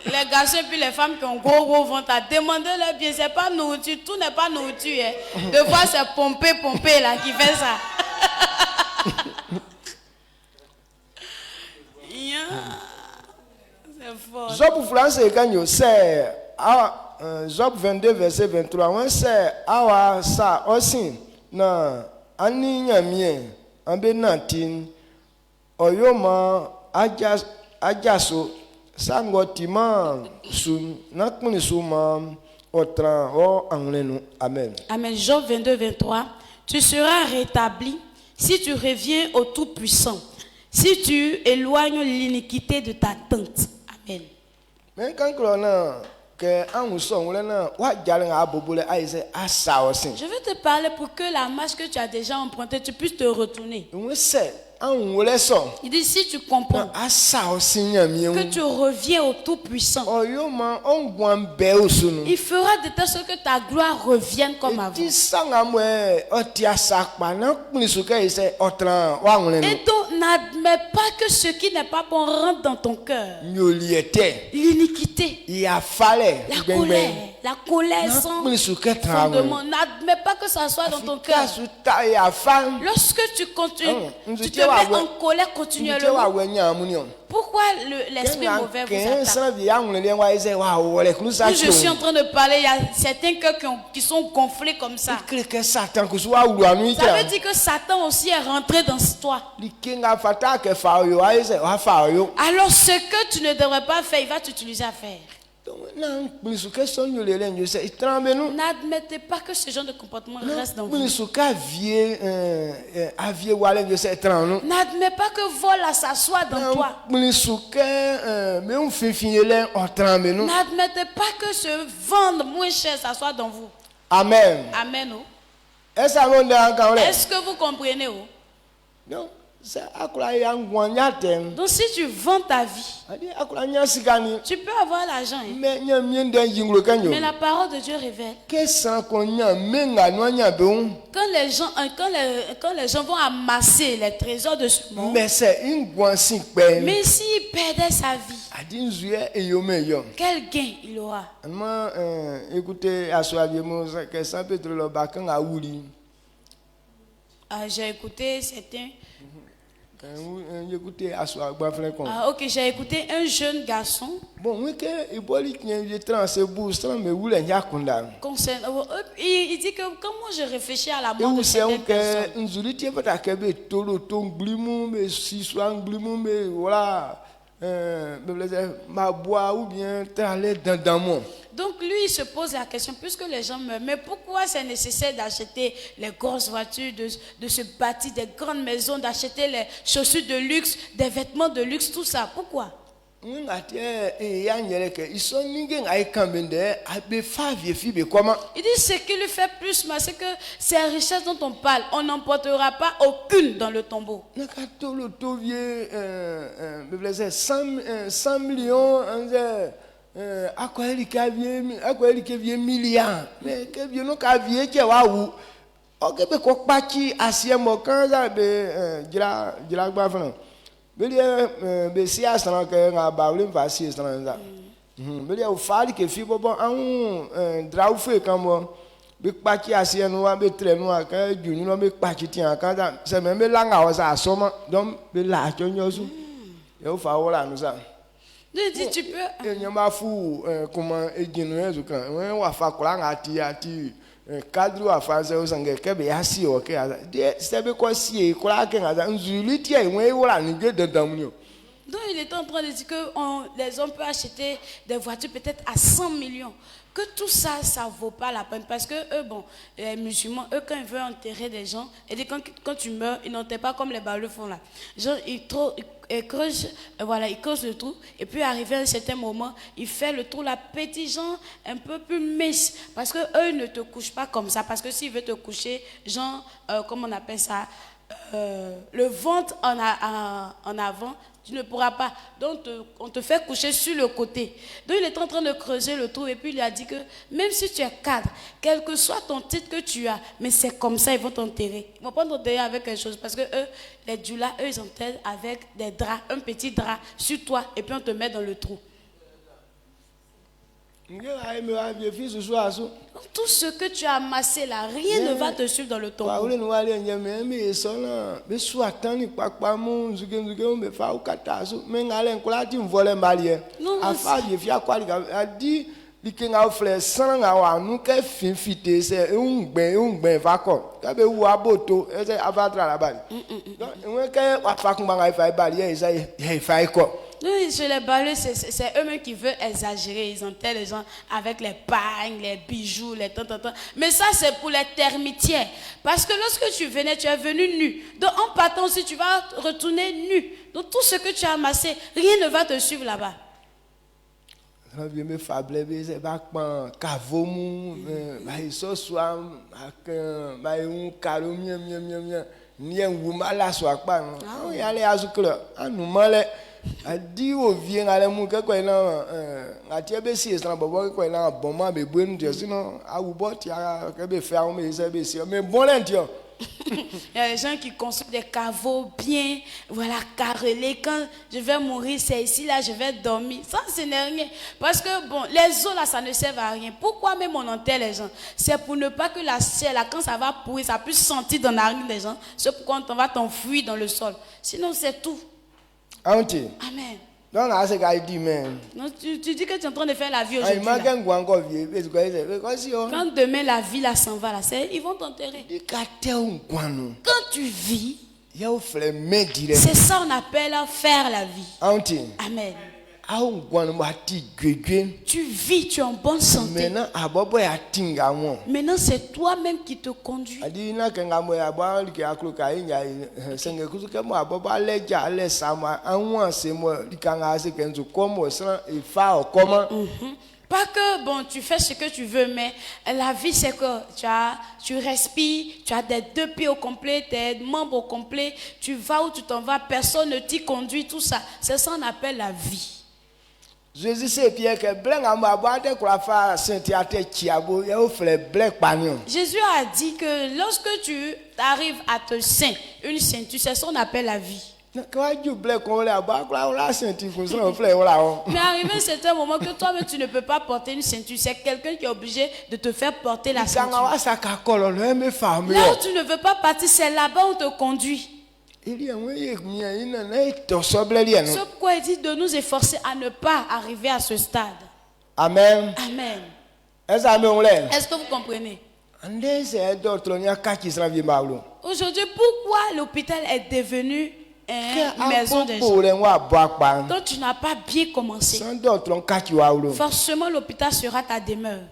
les garçons et puis les femmes qui ont gros ventre, à demander leur bien, c'est pas nourriture, tout n'est pas nourriture. Hein. De fois, c'est pomper là qui fait ça. C'est fort. Job français quand c'est Job 22 verset 23 on c'est awa ça aussi na ani nyamie ambe natin oyoma ajaso sangotima sun nakuni suma otran o anglenu amen. Amen. Job 22 23 tu seras rétabli si tu reviens au Tout-Puissant, si tu éloignes l'iniquité de ta tente. Amen. Mais quand on a que je vais te parler pour que la marche que tu as déjà empruntée, tu puisses te retourner. Il dit si tu comprends que tu reviens au Tout-Puissant, il fera de telle sorte que ta gloire revienne comme avant. Et donc n'admets pas que ce qui n'est pas bon rentre dans ton cœur. L'iniquité, la colère sans fondement. N'admets pas que ça soit dans ton cœur. Lorsque tu continues, tu te mets en colère continuellement. Pourquoi l'esprit mauvais vous attaque? Je suis en train de parler, il y a certains cœurs qui sont gonflés comme ça. Ça veut dire que Satan aussi est rentré dans toi. Alors ce que tu ne devrais pas faire, il va t'utiliser à faire. N'admettez pas que ce genre de comportement reste dans vous. N'admettez pas que vol s'assoit dans toi. N'admettez pas que ce vendre moins cher s'assoit dans vous. Amen. Amen. Est-ce que vous comprenez? Non. Donc si tu vends ta vie, tu peux avoir l'argent. Hein? Mais la parole de Dieu révèle quand les gens vont amasser les trésors de ce monde, mais s'il perdait sa vie, quel gain il aura? J'ai écouté certains. Ok, j'ai écouté un jeune garçon. Il dit que quand moi je réfléchis à la mort de cette personne. Donc lui il se pose la question, puisque les gens meurent, mais pourquoi c'est nécessaire d'acheter les grosses voitures, de se bâtir des grandes maisons, d'acheter les chaussures de luxe, des vêtements de luxe, tout ça? Pourquoi? Il dit ce qui lui fait plus mal, c'est que ces richesses dont on parle, on n'emportera pas aucune dans le tombeau. 100 millions à quoi il y a milliards, mais que bien nous cavier qui va où? Ok, mais quoi pas qui assied mon quand ça be gira bafan. Be si asana que nga baulin vasi asana. Be o fali que fi bobo an drau fe kan mo. Be pa qui assied nous be tre nous ka junu no be pa qui tian kan ça c'est même là nga ça soma donc be la tonyosu. Eu fa wala nous ça. Dis, tu peux. Comment cadre à faire ça aux Anglais, que bien assis au cas. C'est quoi si, quoi qu'un nzuliti et ouais, voilà, nous deux de Damio. Donc il était en train de dire que les hommes peuvent acheter des voitures peut-être à 100 millions. Que tout ça, ça ne vaut pas la peine. Parce que eux, bon, les musulmans, eux, quand ils veulent enterrer des gens, et quand tu meurs, ils n'enterrent pas comme les balles font là. Genre, ils creusent, voilà, ils creusent le trou. Et puis, arrivé à un certain moment, ils font le trou là, petit genre, un peu plus mince. Parce que eux, ils ne te couchent pas comme ça. Parce que s'ils veulent te coucher, genre, comment on appelle ça, le ventre en avant, tu ne pourras pas. Donc, on te fait coucher sur le côté. Donc, il est en train de creuser le trou et puis il a dit que même si tu es cadre, quel que soit ton titre que tu as, mais c'est comme ça, ils vont t'enterrer. Ils ne vont pas t'enterrer avec quelque chose parce que eux, les djoulas, eux, ils enterrent avec des draps, un petit drap sur toi et puis on te met dans le trou. Tout ce que tu as amassé là, rien ne va te suivre dans le tombeau. Oui, sur les balais, c'est eux-mêmes qui veulent exagérer. Ils enterrent les gens avec les pagnes, les bijoux, les tant. Mais ça, c'est pour les termitières. Parce que lorsque tu venais, tu es venu nu. Donc, en partant aussi, tu vas retourner nu. Donc, tout ce que tu as amassé, rien ne va te suivre là-bas. A dit au vieux à la mouque quoi il a tiébé si c'est un bobo quoi il a bon ma be bon Dieu sinon à ou bot ya que be faire mais bon l'intio. Il y a des gens qui construisent des caveaux bien, voilà, carrelés. Quand je vais mourir, c'est ici, là, je vais dormir. Ça, ce n'est rien. Parce que, bon, les eaux, là, ça ne sert à rien. Pourquoi même on enterre les gens? C'est pour ne pas que la chair, là, quand ça va pourrir, ça puisse sentir dans la narine des gens. C'est pourquoi on va t'enfouir dans le sol. Sinon, c'est tout. Amen. Non, tu dis que tu es en train de faire la vie aujourd'hui. Quand demain la vie là s'en va là, ils vont t'enterrer. Quand tu vis, c'est ça on appelle faire la vie. Amen. Tu vis, tu es en bonne santé. Maintenant, c'est toi-même qui te conduis. Pas que bon, tu fais ce que tu veux, mais la vie c'est que tu respires, tu as des 2 pieds au complet, tes membres au complet, tu vas où tu t'en vas, personne ne t'y conduit, tout ça. C'est ça qu'on appelle la vie. Jésus a dit que lorsque tu arrives à te ceindre une ceinture, c'est ça qu'on appelle la vie. Mais arrivé c'est un moment que toi-même tu ne peux pas porter une ceinture, c'est quelqu'un qui est obligé de te faire porter la ceinture. Là où tu ne veux pas partir, c'est là-bas où on te conduit. C'est pourquoi il dit de nous efforcer à ne pas arriver à ce stade. Amen. Amen. Est-ce que vous comprenez? Aujourd'hui, pourquoi l'hôpital est devenu une maison des gens? Donc tu n'as pas bien commencé. Forcément, l'hôpital sera ta demeure.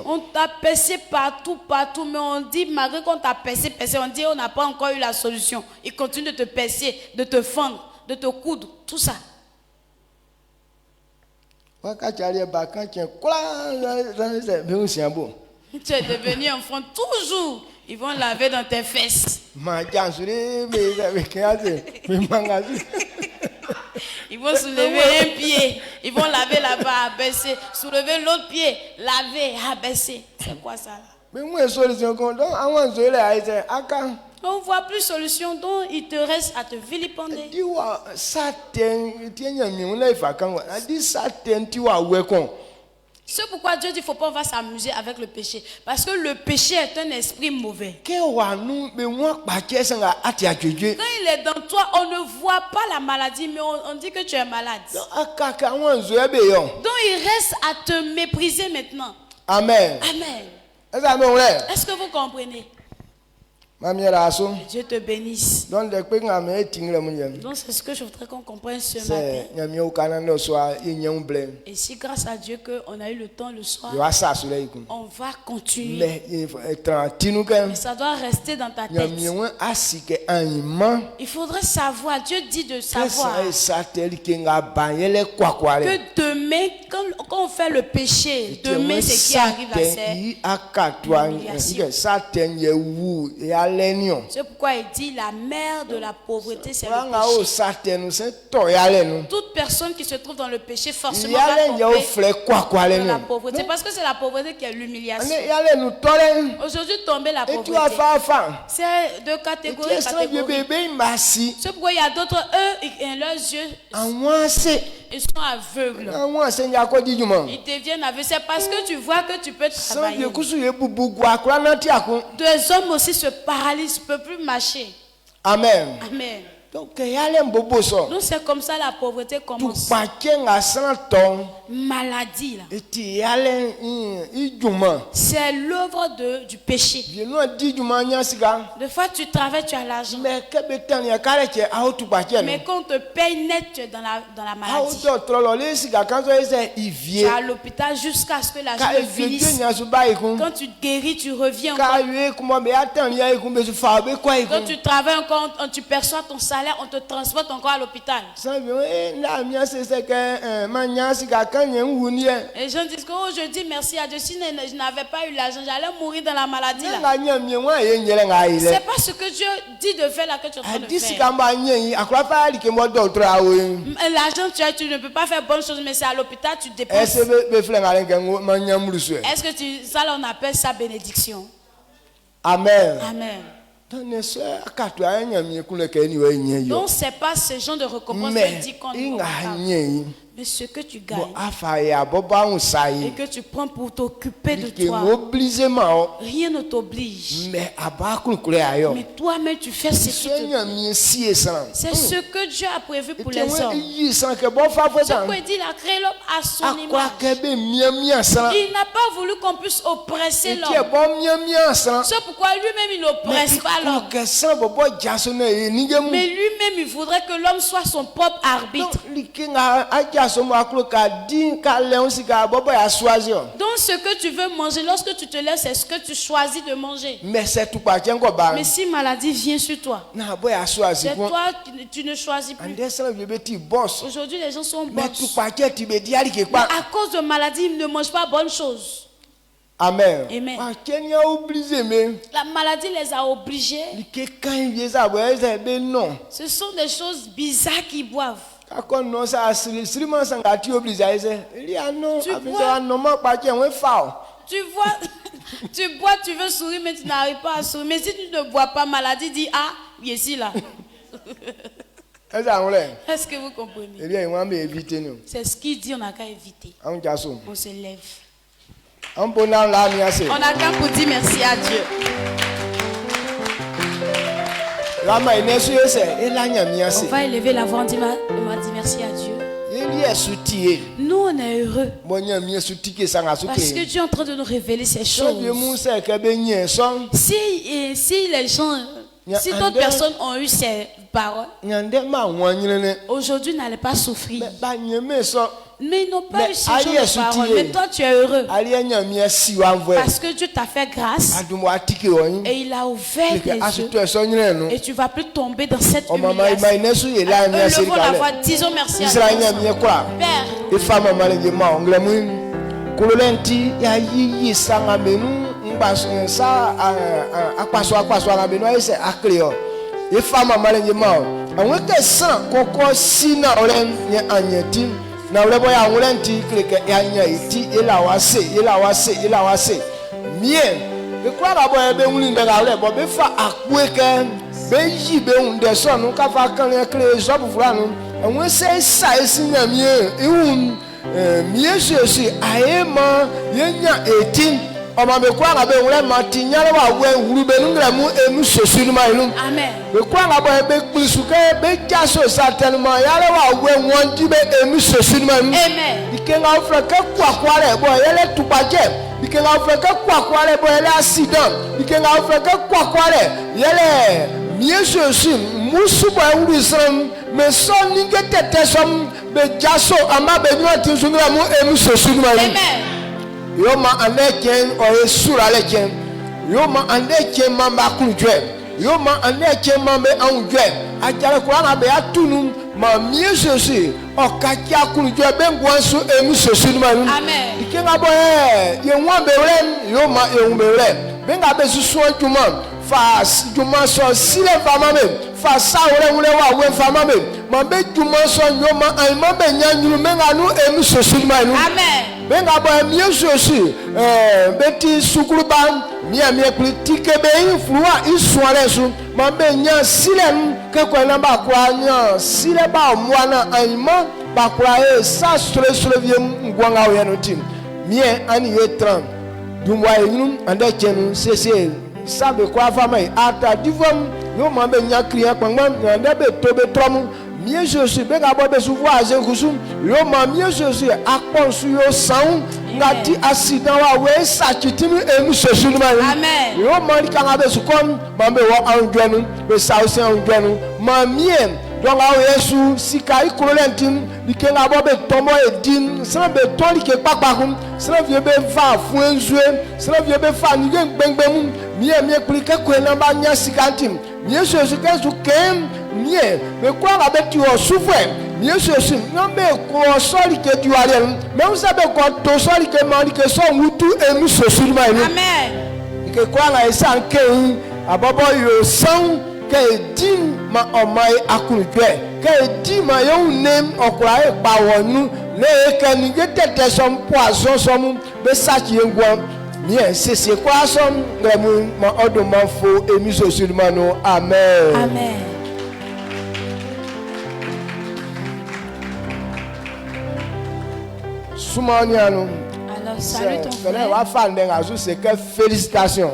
On t'a percé partout, mais on dit, malgré qu'on t'a percé, on dit on n'a pas encore eu la solution. Il continue de te percer, de te fendre, de te coudre, tout ça. Tu es devenu enfant toujours. Ils vont laver dans tes fesses. Ils vont soulever un pied. Ils vont laver là-bas, abaisser. Soulever l'autre pied. Laver, abaisser. C'est quoi ça là? On ne voit plus solution, donc il te reste à te vilipender. C'est pourquoi Dieu dit qu'il ne faut pas s'amuser avec le péché. Parce que le péché est un esprit mauvais. Quand il est dans toi, on ne voit pas la maladie, mais on dit que tu es malade. Donc il reste à te mépriser maintenant. Amen. Amen. Est-ce que vous comprenez? Dieu te bénisse. Donc c'est ce que je voudrais qu'on comprenne ce matin. c'est Et si grâce à Dieu qu'on a eu le temps le soir, on va continuer. mais Mais ça doit rester dans ta tête. Il faudrait savoir, Dieu dit de savoir que demain, quand on fait le péché, demain ce qui arrive là, c'est l'humiliation. C'est pourquoi il dit la mère de la pauvreté, c'est le péché. Toute personne qui se trouve dans le péché forcément va tomber dans la pauvreté. Parce que c'est la pauvreté qui est l'humiliation. Aujourd'hui, tomber la pauvreté, c'est de catégorie. C'est pourquoi il y a d'autres, eux, et leurs yeux, ils sont aveugles. Ils deviennent aveugles. C'est parce que tu vois que tu peux travailler. Deux hommes aussi se paralysent, ne peuvent plus marcher. Amen. Amen. Donc c'est comme ça la pauvreté commence. Maladie là. C'est l'œuvre du péché. Des fois tu travailles, tu as l'argent. Mais quand on te paye net, tu es dans la maladie. Tu es à l'hôpital jusqu'à ce que l'argent finisse. Quand tu guéris, tu reviens encore. Quand tu travailles encore, tu perçois ton salaire, on te transporte encore à l'hôpital. Et les gens disent que oh, je dis merci à Dieu. Si je n'avais pas eu l'argent, j'allais mourir dans la maladie là. C'est pas ce que Dieu dit de faire là que tu es en train de faire. L'argent tu ne peux pas faire bonne chose, mais c'est à l'hôpital tu dépenses. Est-ce que ça là on appelle ça bénédiction? Amen. Amen. Donc Donc c'est pas ce genre de récompense que dit qu'on mais ce que tu gagnes et que tu prends pour t'occuper de toi, rien ne t'oblige. Mais toi-même tu fais ce qui te... C'est ce que Dieu a prévu pour les hommes. C'est pourquoi il dit il a créé l'homme à son image. Il n'a pas voulu qu'on puisse oppresser l'homme. C'est pourquoi lui-même il n'oppresse pas l'homme. Mais lui-même il voudrait que l'homme soit son propre arbitre. Donc ce que tu veux manger, lorsque tu te lèves, c'est ce que tu choisis de manger. Mais si maladie vient sur toi, c'est toi tu ne choisis plus. Aujourd'hui les gens sont boss. Mais à cause de maladie, ils ne mangent pas bonne chose. Amen. Amen. La maladie les a obligés. Ce sont des choses bizarres qu'ils boivent. Tu bois, tu veux sourire, mais tu n'arrives pas à sourire. Mais si tu ne bois pas, maladie dit ah, ici là. Est-ce que vous comprenez? C'est ce qu'il dit, on n'a qu'à éviter. On se lève. On n'a qu'à pour dire merci à Dieu. On va élever la voix, on va dire merci à Dieu. Nous on est heureux parce que Dieu est en train de nous révéler ces choses. Si les gens, si d'autres personnes ont eu ces paroles, aujourd'hui n'allez pas souffrir. Mais ils n'ont pas eu ce genre de paroles. Mais toi tu es heureux parce que Dieu t'a fait grâce et il a ouvert tes yeux et tu ne vas plus tomber dans cette humiliation. Levons la voix, disons merci à Dieu. Père, na ulebo ya ngulenti kleke yanya iti ilawase mien be kwara bo ebe ngulinda ga ulebo be fa akweke be yi be unde so no ka fa kan ekle so bufuranu enwe se sa esinya mie ehun mie se ayema yenya etin Oma be kwa ngabe ngule mati nyale wa we hurube nungre mu emu sosunu ma ilum. Amen. Be kwa ngabo be kpisuke be jaso satelma yale wa we wonti be emu sosunu ma ilum. Amen. Ike nga ofra ke kwa kware bo yele tupaje. Ike ikenga ofeke kwa le bo ele accident ikenga ofeke kwa le yele Jésus musu bo ewuru sram me so ninge tete som be jaso ama be nwa tinsungra mu emu sosu ma amen yoma aneken o esura leken yoma aneken mamba kunjwe yoma aneken mambe anjwe ajara ko na be atunu ma Jésus o kakia kunjwe be ngwanso emu sosu ma amen ikenga bo ye nwa be wre yoma ehun be wre be nga be susu adwuma fa juma so sile fama me fa sawre wure wa we fama me ma be juma so nyoma an ma be nyanyuru me nga nu emu sosu ma amen be nga bo mi Yesu beti sukuruba mi ami politique be influwa isuare so ma be nya sile ke ko na ba kwa nya sile ba mwana an ma ba kwa sa sure vie ngwanga we no tim mie ani ye 30 dumwa yinu ande chenu sese sabe kwa fama ata divom yo mambe nya kriya kwangma ande be tobe trom mie Jésus be ga bo be suvu aje kusu yo ma mie Jésus akpon su yo san ngati accident wa we sachitimi emu Jésus ma amen yo ma ri kan abe su kom mambe wo anjwenu be sausi anjwenu ma mie donc a Yesu sika ikolentim dikenga bo be tomo edin sra be tori ke papakun sra vie be va fuenzue sra vie be fa ni gbengbemu mi explique ko na ba nya sikantim mi Yesu ke su kem mi me kwa ga be ti o sufwe mi Yesu no be ko sori ke ti wale me un sabe ko to sori ke mari ke so mutu emu sosu ma amen ke kwa ga isa ke abobo yo san ke din ma omai akunjwe ke di ma yo nem okura e pa wonu le ke ni getete som poison som be sachi engwa mi sese kwa som ngemu ma odo manfo emi sosulma no amen Amen. Soumaniano Alors, salut ton c'est frère. wa fa ndenga su c'est que félicitations.